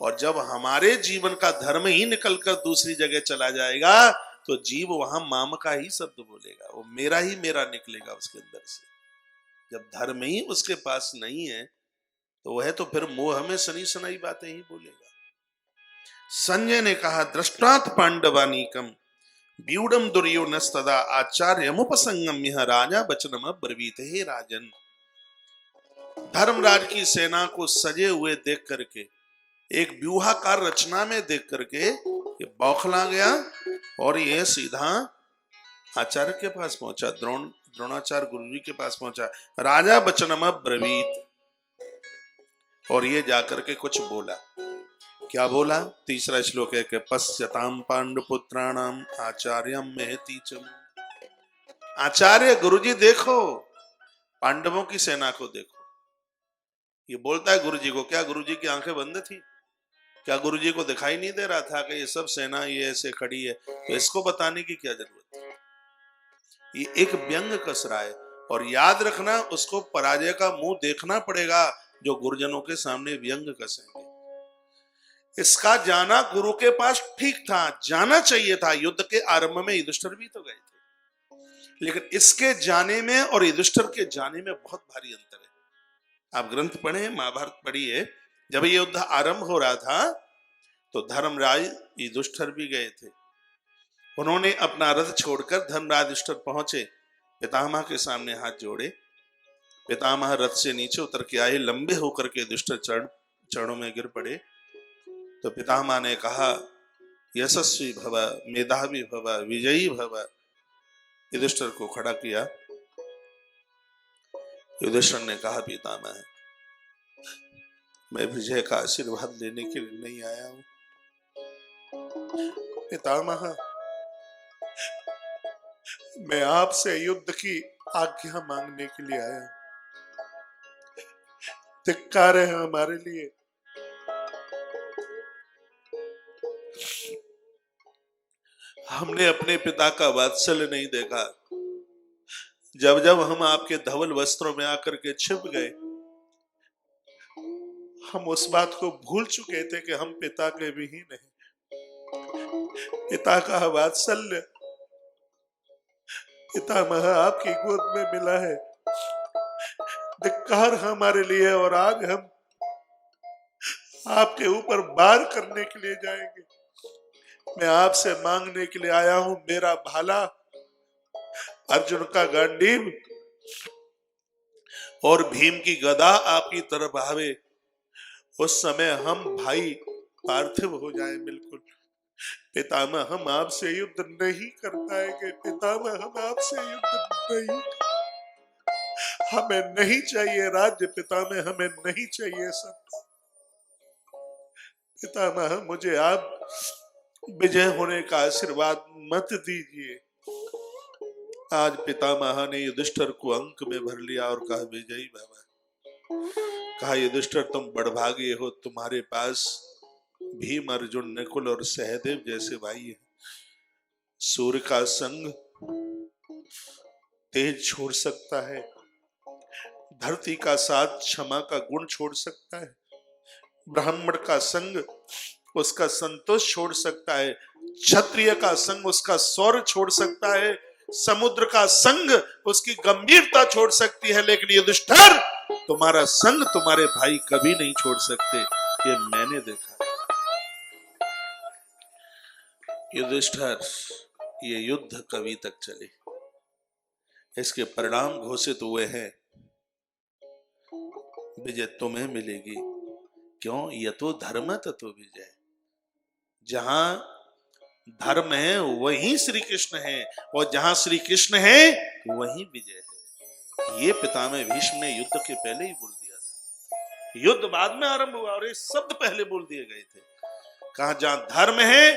और जब हमारे जीवन का धर्म ही निकलकर दूसरी जगह चला जाएगा तो जीव वहां माम का ही शब्द बोलेगा, वो मेरा ही मेरा निकलेगा उसके अंदर से। जब धर्म ही उसके पास नहीं है तो वह तो फिर मोह में सनी सनाई बातें ही बोलेगा। संजय ने कहा दृष्टात पांडवानीकम व्यूढ़म दुर्योधनस्तदा आचार्यमुपसंगम्य राजा वचनम ब्रवीत। हे राजन, धर्मराज की सेना को सजे हुए देख करके, एक व्यूहाकार रचना में देख करके ये बौखला गया और ये सीधा आचार्य के पास पहुंचा, द्रोणाचार्य गुरु जी के पास पहुंचा। राजा वचनम ब्रवीत, और ये जाकर के कुछ बोला। क्या बोला? तीसरा श्लोक है कि पश्यताम पांडुपुत्राणाम आचार्यम महती चमू। आचार्य गुरुजी देखो, पांडवों की सेना को देखो। ये बोलता है गुरुजी को। क्या गुरुजी की आंखें बंद थी? क्या गुरुजी को दिखाई नहीं दे रहा था कि ये सब सेना ये ऐसे खड़ी है? तो इसको बताने की क्या जरूरत है? ये एक व्यंग कस रहा है, और याद रखना उसको पराजय का मुंह देखना पड़ेगा जो गुरुजनों के सामने व्यंग कसेंगे। इसका जाना गुरु के पास ठीक था, जाना चाहिए था। युद्ध के आरंभ में युधिष्ठिर भी तो गए थे, लेकिन इसके जाने में और युधिष्ठिर के जाने में बहुत भारी अंतर है। आप ग्रंथ पढ़े, महाभारत पढ़िए। जब ये युद्ध आरंभ हो रहा था तो धर्मराज युधिष्ठिर भी गए थे। उन्होंने अपना रथ छोड़कर धर्मराज युधिष्ठिर पहुंचे, पितामह के सामने हाथ जोड़े। पितामह रथ से नीचे उतर के आए, लंबे होकर के युधिष्ठिर चरणों में गिर पड़े। तो पितामह ने कहा यशस्वी भव, मेधावी भव, विजयी भव। युधिष्ठिर को खड़ा किया। युधिष्ठिर ने कहा पितामह, मैं विजय का आशीर्वाद लेने के लिए नहीं आया हूं। पितामह, मैं आपसे युद्ध की आज्ञा मांगने के लिए आया हूं। धिक्कार है हमारे लिए। हमने अपने पिता का वात्सल्य नहीं देखा। जब जब हम आपके धवल वस्त्रों में आकर के छिप गए, हम उस बात को भूल चुके थे कि हम पिता के विहीन नहीं। पिता का वात्सल्य पितामह आपकी गोद में मिला है। धिक्कार हमारे लिए, और आज हम आपके ऊपर वार करने के लिए जाएंगे। मैं आपसे मांगने के लिए आया हूं, मेरा भाला अर्जुन का गांडीव और भीम की गदा आपकी तरफ आवे, उस समय हम भाई पार्थिव हो जाए। बिल्कुल पितामह, हम आपसे युद्ध नहीं कर पाएंगे। पितामह, हम आपसे युद्ध नहीं हमें नहीं चाहिए राज्य पितामह, हमें नहीं चाहिए सब। पितामह मुझे आप विजय होने का आशीर्वाद मत दीजिए। आज पितामह ने युधिष्ठिर को अंक में भर लिया और कहा, विजयी बाबा, कहा युधिष्ठिर तुम बड़भागी हो, तुम्हारे पास भीम अर्जुन नकुल और सहदेव जैसे भाई हैं। सूर्य का संग तेज छोड़ सकता है, धरती का साथ क्षमा का गुण छोड़ सकता है, ब्राह्मण का संग उसका संतोष छोड़ सकता है, क्षत्रिय का संग उसका शौर्य छोड़ सकता है, समुद्र का संग उसकी गंभीरता छोड़ सकती है, लेकिन युधिष्ठिर तुम्हारा संग तुम्हारे भाई कभी नहीं छोड़ सकते, ये मैंने देखा। युधिष्ठिर, ये युद्ध कभी तक चले, इसके परिणाम घोषित हुए हैं, विजय तुम्हें मिलेगी। क्यों? ये तो धर्म तत्व विजय। जहां धर्म है वहीं श्री कृष्ण है, और जहां श्री कृष्ण है वहीं विजय है। ये पितामह भीष्म ने युद्ध के पहले ही बोल दिया था। युद्ध बाद में आरंभ हुआ और ये शब्द पहले बोल दिए गए थे। कहा जहां धर्म है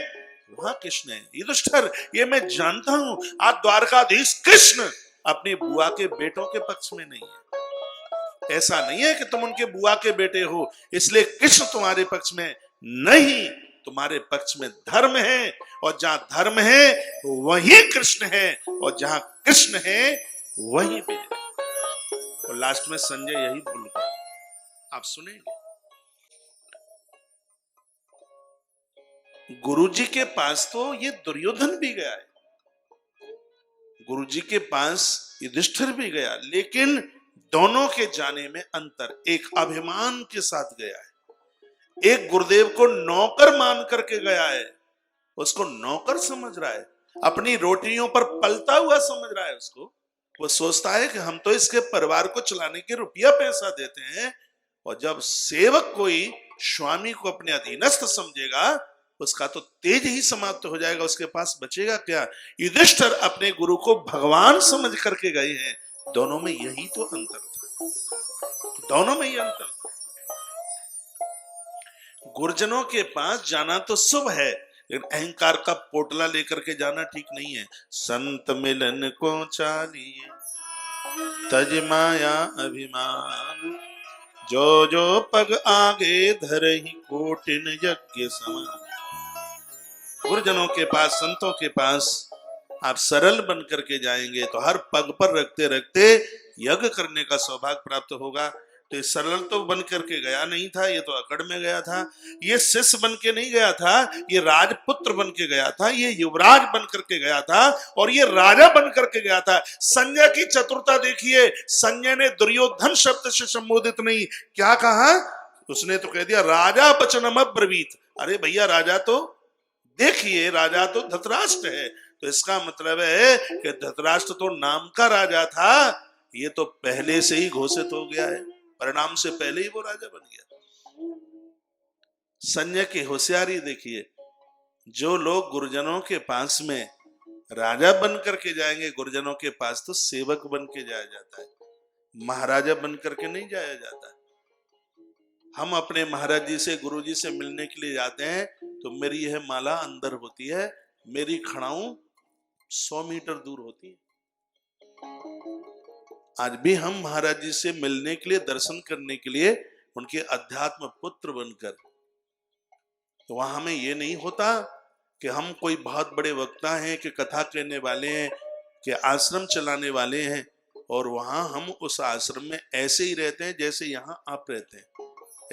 वहां कृष्ण है। युधिष्ठिर, ये मैं जानता हूं, आज द्वारकाधीश कृष्ण अपनी बुआ के बेटों के पक्ष में नहीं है। ऐसा नहीं है कि तुम उनके बुआ के बेटे हो इसलिए कृष्ण तुम्हारे पक्ष में नहीं, तुम्हारे पक्ष में धर्म है, और जहां धर्म है वहीं कृष्ण है, और जहां कृष्ण है वहीं विजय। और लास्ट में संजय यही बोलता है, आप सुनेंगे। गुरुजी के पास तो ये दुर्योधन भी गया है, गुरुजी के पास युधिष्ठिर भी गया, लेकिन दोनों के जाने में अंतर। एक अभिमान के साथ गया है, एक गुरुदेव को नौकर मान करके गया है, उसको नौकर समझ रहा है, अपनी रोटियों पर पलता हुआ समझ रहा है उसको। वो सोचता है कि हम तो इसके परिवार को चलाने के रुपया पैसा देते हैं, और जब सेवक कोई स्वामी को अपने अधीनस्थ समझेगा उसका तो तेज ही समाप्त हो जाएगा, उसके पास बचेगा क्या। युधिष्ठिर अपने गुरु को भगवान समझ करके गए हैं। दोनों में यही तो अंतर था, दोनों में ही अंतर था। गुरुजनों के पास जाना तो शुभ है, लेकिन अहंकार का पोटला लेकर के जाना ठीक नहीं है। संत मिलन को चालिए तज माया अभिमान, जो जो पग आगे धरहि कोटिन यज्ञ समान। गुरुजनों के पास, संतों के पास आप सरल बन करके जाएंगे तो हर पग पर रखते रखते यज्ञ करने का सौभाग्य प्राप्त होगा। तो ये सरल तो बन करके गया नहीं था, ये तो अकड़ में गया था। ये शिष्य बन के नहीं गया था, ये राजपुत्र बन के गया था, ये युवराज बन करके गया था, और ये राजा बन करके गया था। संजय की चतुरता देखिए, संजय ने दुर्योधन शब्द से संबोधित नहीं, क्या कहा उसने? तो कह दिया राजा वचनम ब्रवीत। अरे भैया, राजा तो देखिए, राजा तो धृतराष्ट्र है, तो इसका मतलब है कि धृतराष्ट्र तो नाम का राजा था, ये तो पहले से ही घोषित हो गया है, परिणाम से पहले ही वो राजा बन गया। संजय की होशियारी देखिए, जो लोग गुरुजनों के पास में राजा बन करके जाएंगे, गुरुजनों के पास तो सेवक बन के जाया जाता है, महाराजा बन करके नहीं जाया जाता। हम अपने महाराज जी से, गुरु जी से मिलने के लिए जाते हैं तो मेरी यह माला अंदर होती है, मेरी खड़ाऊं 100 मीटर दूर होती है। आज भी हम महाराज जी से मिलने के लिए, दर्शन करने के लिए, उनके अध्यात्म पुत्र बनकर, तो वहां हमें ये नहीं होता कि हम कोई बहुत बड़े वक्ता हैं, कि कथा कहने वाले हैं, कि आश्रम चलाने वाले हैं, और वहां हम उस आश्रम में ऐसे ही रहते हैं जैसे यहाँ आप रहते हैं,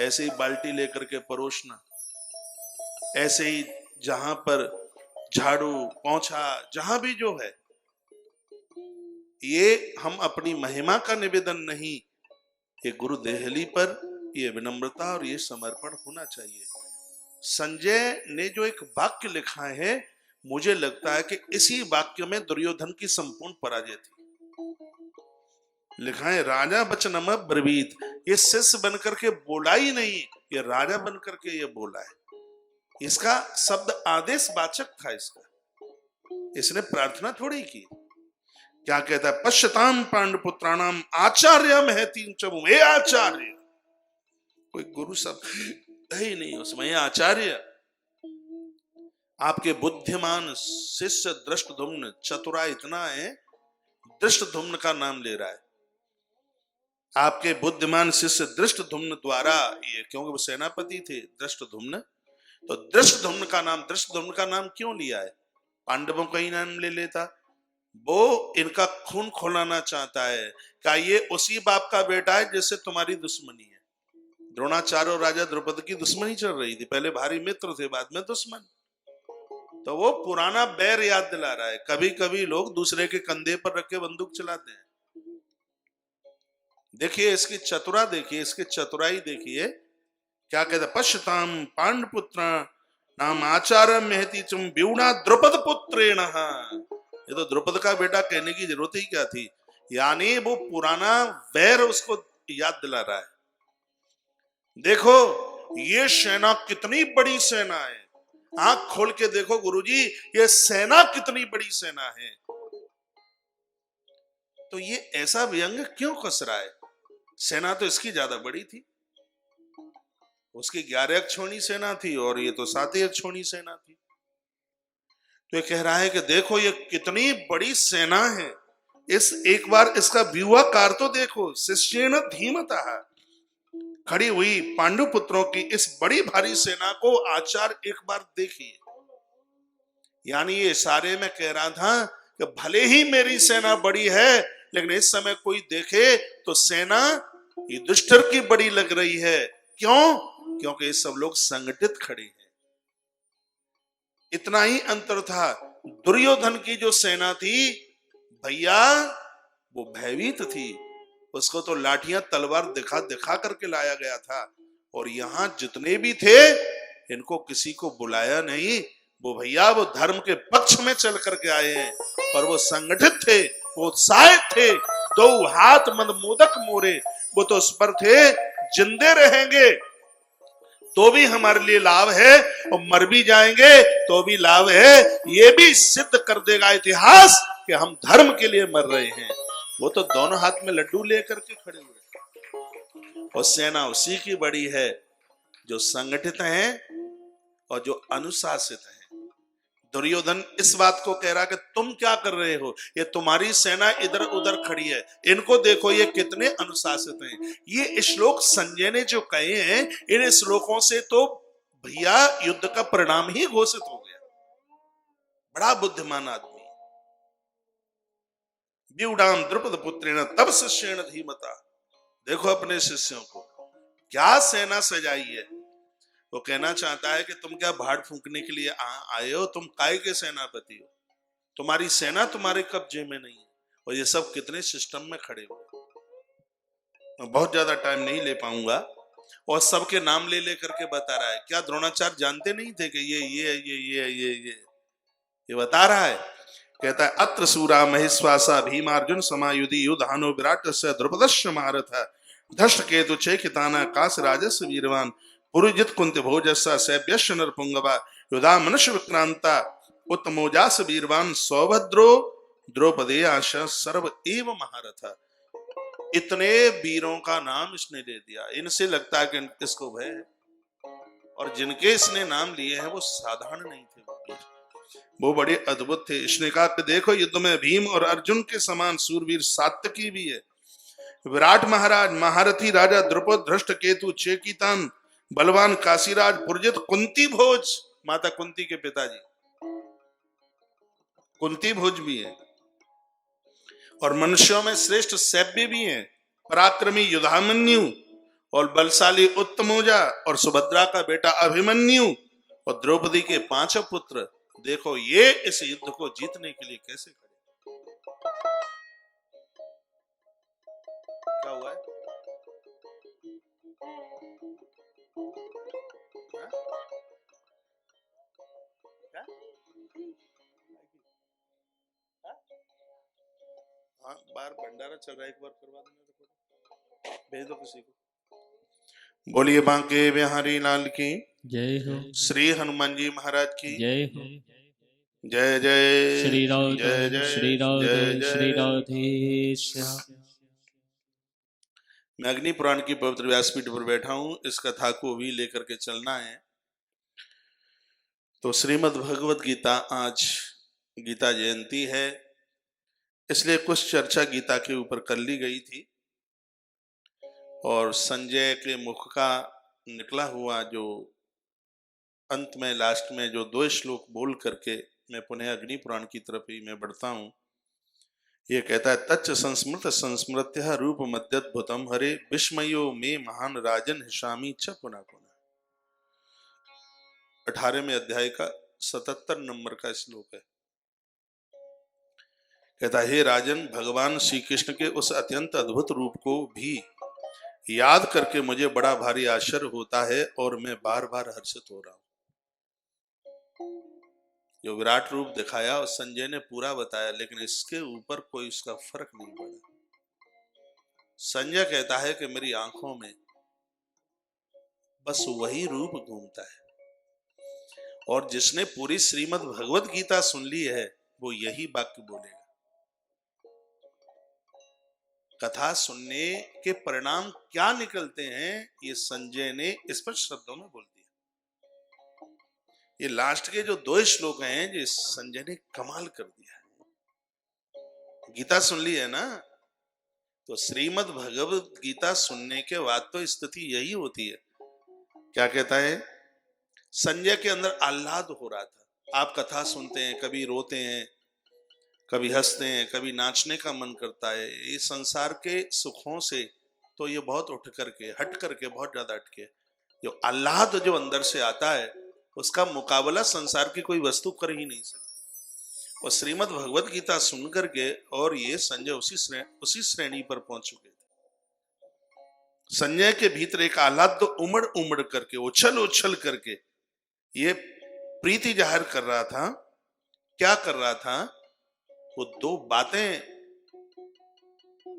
ऐसे ही बाल्टी लेकर के परोसना, ऐसे ही जहां पर झाड़ू पोंछा जहां भी जो है, ये हम अपनी महिमा का निवेदन नहीं, ये गुरु देहली पर ये विनम्रता और ये समर्पण होना चाहिए। संजय ने जो एक वाक्य लिखा है, मुझे लगता है कि इसी वाक्य में दुर्योधन की संपूर्ण पराजय थी। लिखा है राजा वचनम ब्रवीत, ये शिष्य बनकर के बोला ही नहीं, ये राजा बनकर के ये बोला है। इसका शब्द आदेश वाचक था, इसका इसने प्रार्थना थोड़ी की। क्या कहता है, पश्यताम पांडुपुत्राणाम आचार्य महती चमु, हे आचार्य, कोई गुरु सब है ही नहीं उसमें, आचार्य। आपके बुद्धिमान शिष्य दृष्टधुम्न, चतुरा इतना है, दृष्टधुम्न का नाम ले रहा है। आपके बुद्धिमान शिष्य दृष्टधुम्न द्वारा, ये क्योंकि वो सेनापति थे दृष्टधुम्न, तो दृष्टधुम्न का नाम क्यों लिया है? पांडवों का ही नाम ले लेता। वो इनका खून खोलाना चाहता है, क्या ये उसी बाप का बेटा है जिससे तुम्हारी दुश्मनी है? द्रोणाचार्य और राजा द्रौपदी की दुश्मनी चल रही थी, पहले भारी मित्र थे, बाद में दुश्मन। तो वो पुराना बैर याद दिला रहा है। कभी कभी लोग दूसरे के कंधे पर रख के बंदूक चलाते हैं। देखिए इसकी चतुरा, देखिए इसकी चतुराई, देखिए क्या कहते, पश्यताम पांडुपुत्र नाम आचार्य महती चम व्यूणा द्रुपद पुत्रेण। ये तो द्रुपद का बेटा कहने की जरूरत ही क्या थी, यानी वो पुराना वैर उसको याद दिला रहा है। देखो ये सेना कितनी बड़ी सेना है, आंख खोल के देखो गुरुजी, ये सेना कितनी बड़ी सेना है। तो ये ऐसा व्यंग क्यों कस रहा है? सेना तो इसकी ज्यादा बड़ी थी, उसकी 11 अक्षौणी सेना थी और ये तो 7 अक्षौणी सेना थी। तो ये कह रहा है कि देखो ये कितनी बड़ी सेना है, इस एक बार इसका व्यूहाकार तो देखो। शिष्येन धीमतः, खड़ी हुई पांडु पुत्रों की इस बड़ी भारी सेना को आचार्य एक बार देखिए। यानी ये इशारे में कह रहा था कि भले ही मेरी सेना बड़ी है, लेकिन इस समय कोई देखे तो सेना ये दुष्टर की बड़ी लग रही है। क्यों? क्योंकि ये सब लोग संगठित खड़े हैं। इतना ही अंतर था। दुर्योधन की जो सेना थी भैया, वो भयभीत थी, उसको तो लाठियां तलवार दिखा दिखा करके लाया गया था। और यहां जितने भी थे इनको किसी को बुलाया नहीं। वो भैया वो धर्म के पक्ष में चल करके आए हैं, और वो संगठित थे, वो उत्साहित थे। दो हाथ मंद मोदक मोरे, वो तो उस पर थे, जिंदे रहेंगे तो भी हमारे लिए लाभ है, और मर भी जाएंगे तो भी लाभ है। ये भी सिद्ध कर देगा इतिहास कि हम धर्म के लिए मर रहे हैं। वो तो दोनों हाथ में लड्डू लेकर के खड़े हुए, और सेना उसी की बड़ी है जो संगठित है और जो अनुशासित है। दुर्योधन इस बात को कह रहा कि तुम क्या कर रहे हो, ये तुम्हारी सेना इधर उधर खड़ी है, इनको देखो ये कितने अनुशासित हैं। ये श्लोक संजय ने जो कहे हैं, इन श्लोकों से तो भैया युद्ध का परिणाम ही घोषित हो गया। बड़ा बुद्धिमान आदमी। व्यूढ़ाम द्रुपद पुत्रेण तब शिष्येण धीमता, देखो अपने शिष्यों को क्या सेना सजाई है। वो कहना चाहता है कि तुम क्या भाड़ फूंकने के लिए आए हो, तुम काय के सेनापति हो, तुम्हारी सेना तुम्हारे कब्जे में नहीं है। और ये सब कितने सिस्टम में खड़े हुए। मैं बहुत ज्यादा टाइम नहीं ले पाऊंगा, और सबके नाम ले लेकर के बता रहा है। क्या द्रोणाचार्य जानते नहीं थे कि ये बता रहा है। कहता है अत्र सूरा महिश्वासा भीमार्जुन समायुधि युधानो विराट से द्रुपदस्य महारथ धष्ट केतु चेकिताना काश राजस्व वीरवान पुरुजित कुंत भोजस्सा सैभ्यश्च नरपुंगवा युधा मनुष्य विक्रांता उत्तमोजास वीरवान सौभद्रो द्रौपदी आशा सर्व एव महारथ। इतने वीरों का नाम इसने ले दिया। इनसे लगता है कि इसको भय है, और जिनके इसने नाम लिए हैं वो साधारण नहीं थे, वो बड़े अद्भुत थे। इसने कहा कि देखो युद्ध में भीम और अर्जुन के समान सूरवीर सात्यकी भी है, विराट महाराज, महारथी राजा द्रुपद, धृष्ट केतु, चेकितान, बलवान काशीराज, पुरजित, कुंती भोज, माता कुंती के पिताजी कुंती भोज भी है, और मनुष्यों में श्रेष्ठ सैव्य भी है, पराक्रमी युधामन्यु, और बलशाली उत्तमोजा, और सुभद्रा का बेटा अभिमन्यु, और द्रौपदी के 5 पुत्र। देखो ये इस युद्ध को जीतने के लिए कैसे खड़े। क्या हुआ है? हाँ, बाहर भंडारा चल रहा है, एक बार करवा देना, भेज दो किसी को। बोलिए बांके बिहारी लाल की जय हो। श्री हनुमान जी महाराज की जय हो। जय जय श्री राधे जय जय श्री राधे जय श्री जय। राधे श्याम। मैं अग्नि पुराण की पवित्र व्यासपीठ पर बैठा हूं। इस कथा को भी लेकर के चलना है। तो श्रीमद् भगवत गीता, आज गीता जयंती है, इसलिए कुछ चर्चा गीता के ऊपर कर ली गई थी। और संजय के मुख का निकला हुआ जो अंत में, लास्ट में जो 2 श्लोक बोल करके मैं पुनः अग्नि पुराण की तरफ ही मैं बढ़ता हूं। ये कहता है, तच्च संस्मृत संस्मृत्य रूप मद्यद्भुतम हरे विस्मयो में महान राजन हिशामी च पुनः पुनः। 18वें अध्याय का 77 नंबर का श्लोक है। कहता है, हे राजन, भगवान श्री कृष्ण के उस अत्यंत अद्भुत रूप को भी याद करके मुझे बड़ा भारी आश्चर्य होता है और मैं बार बार हर्षित हो रहा हूं। जो विराट रूप दिखाया और संजय ने पूरा बताया, लेकिन इसके ऊपर कोई उसका फर्क नहीं पड़ा। संजय कहता है कि मेरी आंखों में बस वही रूप घूमता है, और जिसने पूरी श्रीमद् भगवत गीता सुन ली है वो यही वाक्य बोलेगा। कथा सुनने के परिणाम क्या निकलते हैं, ये संजय ने स्पष्ट शब्दों में बोल दिया। ये लास्ट के जो 2 श्लोक हैं, जो संजय ने कमाल कर दिया है। गीता सुन ली है ना, तो श्रीमद् भगवत गीता सुनने के बाद तो स्थिति यही होती है। क्या कहता है, संजय के अंदर आह्लाद हो रहा था। आप कथा सुनते हैं, कभी रोते हैं, कभी हंसते हैं, कभी नाचने का मन करता है। ये संसार के सुखों से तो ये बहुत उठ करके, हट करके, बहुत ज्यादा हटके, जो आह्लाद जो अंदर से आता है, उसका मुकाबला संसार की कोई वस्तु कर ही नहीं सकती। और श्रीमद् भगवत गीता सुन करके, और ये संजय उसी श्रेणी पर पहुंच चुके थे। संजय के भीतर एक आह्लाद तो उमड़ उमड़ करके, उछल उछल करके ये प्रीति जाहिर कर रहा था। क्या कर रहा था, वो 2 बातें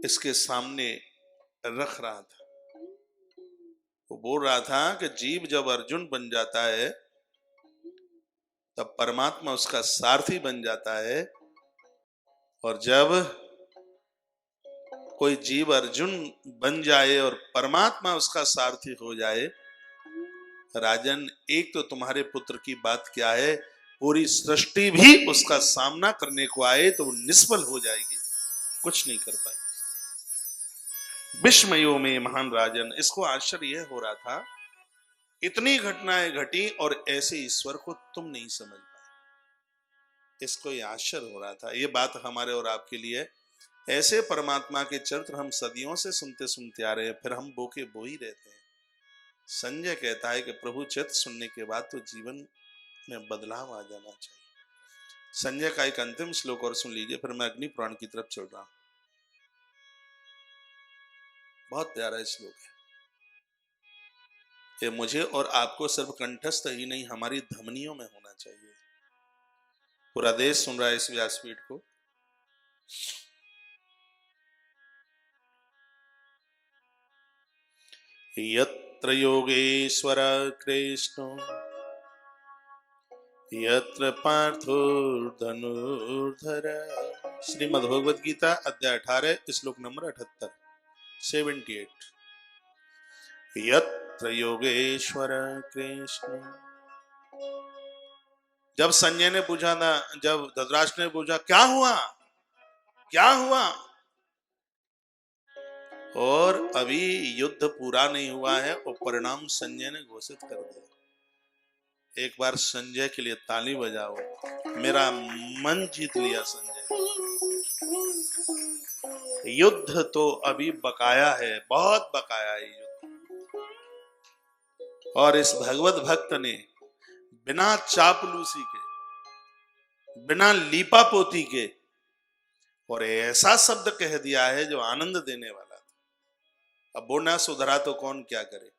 इसके सामने रख रहा था। वो बोल रहा था कि जीव जब अर्जुन बन जाता है तब परमात्मा उसका सारथी बन जाता है, और जब कोई जीव अर्जुन बन जाए और परमात्मा उसका सारथी हो जाए, राजन, एक तो तुम्हारे पुत्र की बात क्या है, पूरी सृष्टि भी उसका सामना करने को आए तो वो निष्फल हो जाएगी, कुछ नहीं कर पाएगी। विस्मयो में महान राजन, इसको आश्चर्य हो रहा था, इतनी घटनाएं घटी और ऐसे ईश्वर को तुम नहीं समझ पाए। इसको ये आश्चर्य हो रहा था। ये बात हमारे और आपके लिए, ऐसे परमात्मा के चरित्र हम सदियों से सुनते सुनते आ रहे हैं, फिर हम बोके बो ही रहते हैं। संजय कहता है कि प्रभु चरित्र सुनने के बाद तो जीवन में बदलाव आ जाना चाहिए। संजय का एक अंतिम श्लोक और सुन लीजिए, फिर मैं अग्नि पुराण की तरफ चल रहा हूं। बहुत प्यारा श्लोक है ये। मुझे और आपको सिर्फ कंठस्थ ही नहीं, हमारी धमनियों में होना चाहिए। पूरा देश सुन रहा है इस व्यासपीठ को। यत्र योगेश्वर कृष्ण यत्र पार्थो धनुर्धर। श्रीमद् भगवत गीता अध्याय 18 श्लोक नंबर 78, 78। यत्र योगेश्वर कृष्ण। जब संजय ने पूछा था, जब धृतराष्ट्र ने पूछा क्या हुआ क्या हुआ, और अभी युद्ध पूरा नहीं हुआ है और परिणाम संजय ने घोषित कर दिया। एक बार संजय के लिए ताली बजाओ। मेरा मन जीत लिया संजय। युद्ध तो अभी बकाया है, बहुत बकाया है युद्ध। और इस भगवत भक्त ने बिना चापलूसी के, बिना लीपापोती के, और ऐसा शब्द कह दिया है जो आनंद देने वाला था। अब वो ना सुधरा तो कौन क्या करे।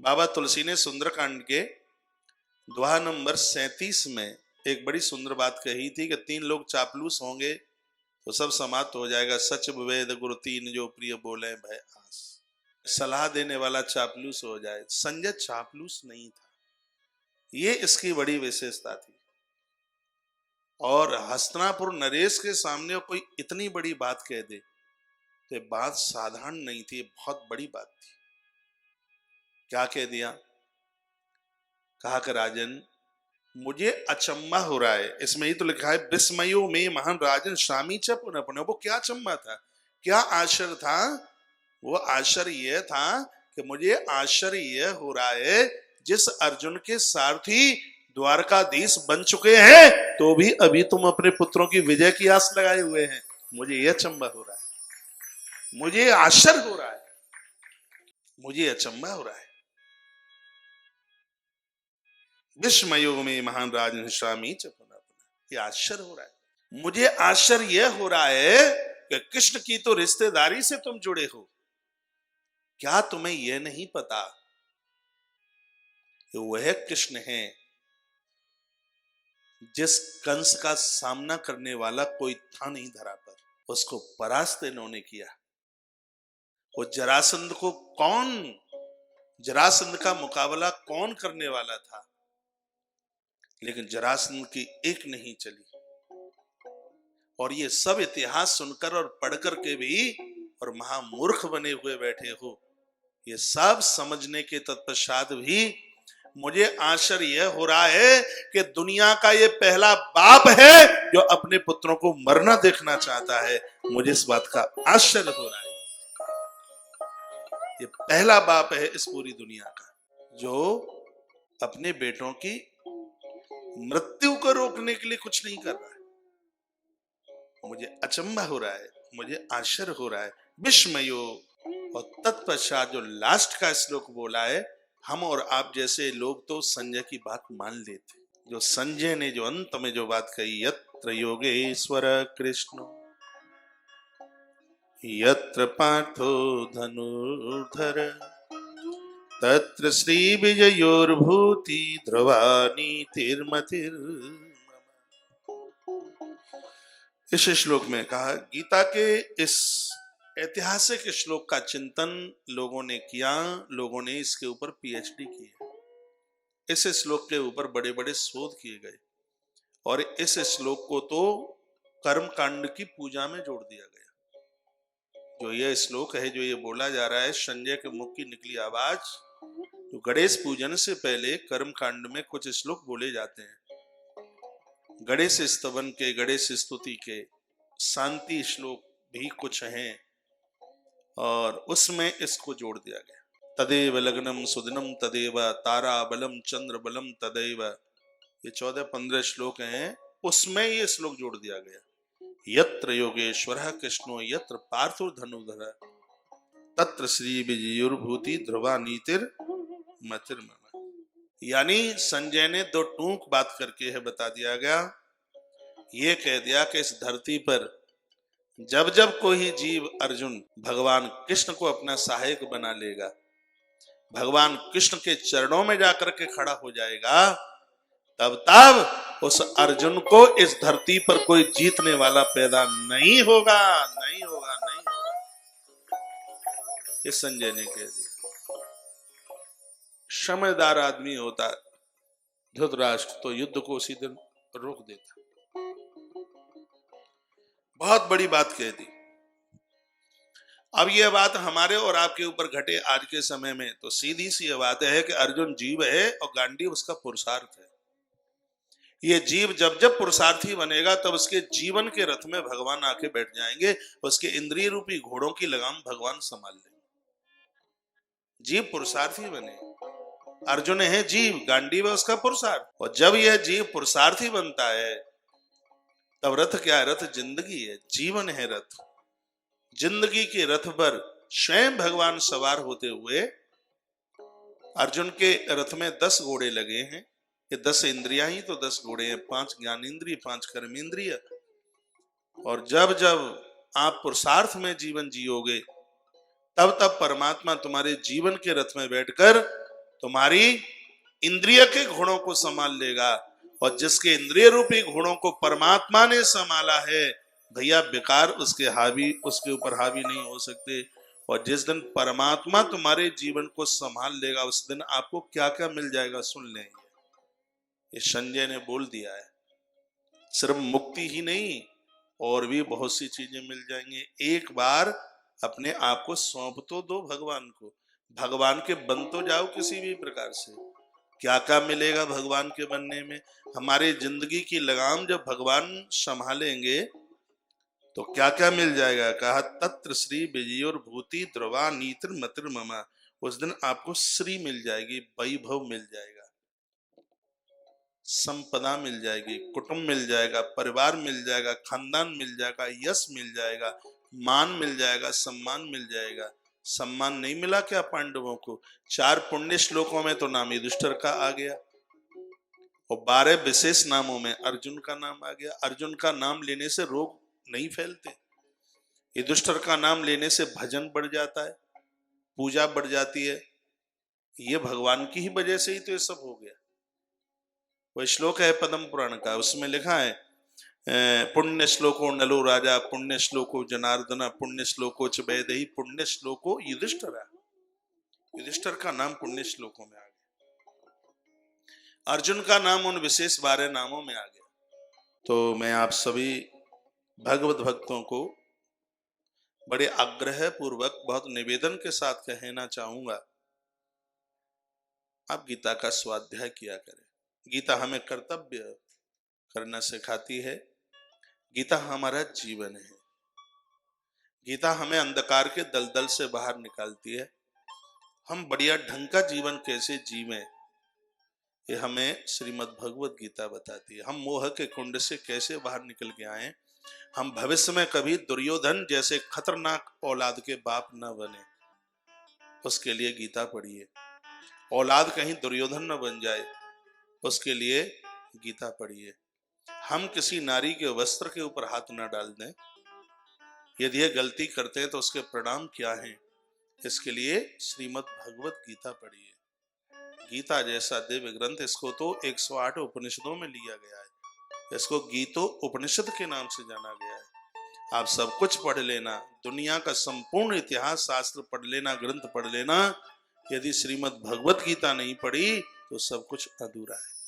बाबा तुलसी ने सुंदरकांड के दोहा नंबर 37 में एक बड़ी सुंदर बात कही थी कि 3 लोग चापलूस होंगे तो सब समाप्त हो जाएगा। सच वेद गुरु 3 जो प्रिय बोले भय आस। सलाह देने वाला चापलूस हो जाए। संजय चापलूस नहीं था, ये इसकी बड़ी विशेषता थी। और हस्तिनापुर नरेश के सामने कोई इतनी बड़ी बात कह दे तो ये बात साधारण नहीं थी, बहुत बड़ी बात थी। क्या कह दिया? कहा कि राजन मुझे अचंबा हो रहा है। इसमें ही तो लिखा है विस्मयो में महान राजन स्वामी च पुनः पुनः। वो क्या अचंबा था, क्या आश्चर्य था? वो आश्चर्य यह था कि मुझे आश्चर्य यह हो रहा है जिस अर्जुन के सारथी द्वारकाधीश बन चुके हैं तो भी अभी तुम अपने पुत्रों की विजय की आस लगाए हुए हैं। मुझे यह अचंबा हो रहा है, मुझे आश्चर्य हो रहा है, मुझे अचंबा हो रहा है। विस्मयो में महान राजन स्वामी च पुनः पुनः। ये आश्चर्य हो रहा है। मुझे आश्चर्य यह हो रहा है कि कृष्ण की तो रिश्तेदारी से तुम जुड़े हो, क्या तुम्हें यह नहीं पता कि वह कृष्ण है जिस कंस का सामना करने वाला कोई था नहीं धरा पर, उसको परास्त इन्होंने किया। वो जरासंध को कौन, जरासंध का मुकाबला कौन करने वाला था, लेकिन जरासंध की एक नहीं चली। और ये सब इतिहास सुनकर और पढ़कर के भी और महामूर्ख बने हुए बैठे हो। ये सब समझने के तत्पश्चात भी मुझे आश्चर्य यह हो रहा है कि दुनिया का ये पहला बाप है जो अपने पुत्रों को मरना देखना चाहता है। मुझे इस बात का आश्चर्य हो रहा है। ये पहला बाप है इस पूरी दुनिया का जो अपने बेटों की मृत्यु को रोकने के लिए कुछ नहीं कर रहा है। मुझे अचंभा हो रहा है, मुझे आश्चर्य हो रहा है। विस्मयो। और तत्पश्चात जो लास्ट का श्लोक बोला है, हम और आप जैसे लोग तो संजय की बात मान लेते। जो संजय ने जो अंत में जो बात कही, यत्र योगेश्वर कृष्ण यत्र पार्थो धनुर्धर तत्र श्री विजयोर्भूति ध्रुवा नीतिर्मतिर्। इस श्लोक में कहा, गीता के इस ऐतिहासिक श्लोक का चिंतन लोगों ने किया, लोगों ने इसके ऊपर पीएचडी की है। इस श्लोक के ऊपर बड़े बड़े शोध किए गए और इस श्लोक को तो कर्म कांड की पूजा में जोड़ दिया गया। जो यह श्लोक है, जो ये बोला जा रहा है, संजय के मुख की निकली आवाज, तो गणेश पूजन से पहले कर्म कांड में कुछ श्लोक बोले जाते हैं। गणेश स्तवन के, गणेश स्तुति के, शांति श्लोक भी कुछ हैं और उसमें इसको जोड़ दिया गया। तदेव लग्नम सुदिनम तदेव तारा बलम चंद्र बलम तदेव। ये 14-15 श्लोक हैं, उसमें ये श्लोक जोड़ दिया गया। यत्र योगेश्वरः कृष्णो यत्र पार्थो धनुर्धर तत्र श्री विजयोर्भूति ध्रुवा नीतिर्मतिर्मम। यानी संजय ने दो टूक बात करके है बता दिया गया। ये कह दिया कि इस धरती पर जब जब कोई जीव अर्जुन भगवान कृष्ण को अपना सहायक बना लेगा, भगवान कृष्ण के चरणों में जाकर के खड़ा हो जाएगा, तब तब उस अर्जुन को इस धरती पर कोई जीतने वाला पैदा नहीं होगा, नहीं होगा, नहीं होगा। ये संजय ने कह दिया। समझदार आदमी होता धृतराष्ट्र तो युद्ध को उसी दिन रोक देता। बहुत बड़ी बात कह दी। अब यह बात हमारे और आपके ऊपर घटे आज के समय में, तो सीधी सी बात है कि अर्जुन जीव है और गांडीव उसका पुरुषार्थ है। ये जीव जब जब पुरुषार्थी बनेगा तब उसके जीवन के रथ में भगवान आके बैठ जाएंगे, उसके इंद्रिय रूपी घोड़ों की लगाम भगवान संभाल लेंगे। जीव पुरुषार्थी बने। अर्जुन है जीव, गांडीव है उसका पुरुषार्थ। और जब यह जीव पुरुषार्थी बनता है तब रथ क्या है? रथ जिंदगी है, जीवन है रथ। जिंदगी के रथ पर स्वयं भगवान सवार होते हुए अर्जुन के रथ में 10 घोड़े लगे हैं। ये 10 इंद्रियां ही तो 10 घोड़े हैं, 5 ज्ञानेंद्रिय, 5 कर्मेंद्रिय। और जब जब आप पुरुषार्थ में जीवन जियोगे तब तब परमात्मा तुम्हारे जीवन के रथ में बैठकर तुम्हारी इंद्रिय के घोड़ों को संभाल लेगा। और जिसके इंद्रिय रूपी घोड़ों को परमात्मा ने संभाला है, भैया बेकार उसके ऊपर हावी नहीं हो सकते। और जिस दिन परमात्मा तुम्हारे जीवन को संभाल लेगा, उस दिन आपको क्या क्या मिल जाएगा सुन लें। ये संजय ने बोल दिया है। सिर्फ मुक्ति ही नहीं, और भी बहुत सी चीजें मिल जाएंगी। एक बार अपने आप को सौंप तो दो भगवान को, भगवान के बन तो जाओ किसी भी प्रकार से। क्या क्या मिलेगा भगवान के बनने में? हमारी जिंदगी की लगाम जब भगवान संभालेंगे तो क्या क्या मिल जाएगा। कहा तत्र श्री विजयोर भूति ध्रुवा नीत्र मतिर ममा। उस दिन आपको श्री मिल जाएगी, वैभव मिल जाएगा, संपदा मिल जाएगी, कुटुंब मिल जाएगा, परिवार मिल जाएगा, खानदान मिल जाएगा, यश मिल जाएगा, मान मिल जाएगा, सम्मान मिल जाएगा। सम्मान नहीं मिला क्या पांडवों को? 4 पुण्य श्लोकों में तो नाम युधिष्ठिर का आ गया, और 12 विशेष नामों में अर्जुन का नाम आ गया। अर्जुन का नाम लेने से रोग नहीं फैलते, युधिष्ठिर का नाम लेने से भजन बढ़ जाता है, पूजा बढ़ जाती है। ये भगवान की ही वजह से ही तो ये सब हो गया। वह श्लोक है पद्म पुराण का, उसमें लिखा है पुण्य श्लोको नलो राजा, पुण्य श्लोको जनार्दना, पुण्य श्लोको च वैदेही, पुण्य श्लोको युधिष्ठिर। युधिष्ठिर का नाम पुण्य श्लोकों में आ गया, अर्जुन का नाम उन विशेष 12 नामों में आ गया। तो मैं आप सभी भगवत भक्तों को बड़े आग्रह पूर्वक, बहुत निवेदन के साथ कहना चाहूंगा, आप गीता का स्वाध्याय किया करें। गीता हमें कर्तव्य करना सिखाती है, गीता हमारा जीवन है, गीता हमें अंधकार के दलदल से बाहर निकालती है। हम बढ़िया ढंग का जीवन कैसे जीवें, ये हमें श्रीमद् भगवत गीता बताती है। हम मोह के कुंड से कैसे बाहर निकल के आए, हम भविष्य में कभी दुर्योधन जैसे खतरनाक औलाद के बाप न बने, उसके लिए गीता पढ़िए। औलाद कहीं दुर्योधन न बन जाए, उसके लिए गीता पढ़िए। हम किसी नारी के वस्त्र के ऊपर हाथ न डाल दें, यदि यह गलती करते हैं तो उसके परिणाम क्या हैं, इसके लिए श्रीमद् भगवत गीता पढ़िए। गीता जैसा दिव्य ग्रंथ, इसको तो 108 उपनिषदों में लिया गया है, इसको गीतो उपनिषद के नाम से जाना गया है। आप सब कुछ पढ़ लेना, दुनिया का संपूर्ण इतिहास शास्त्र पढ़ लेना, ग्रंथ पढ़ लेना, यदि श्रीमद् भगवत गीता नहीं पढ़ी तो सब कुछ अधूरा है।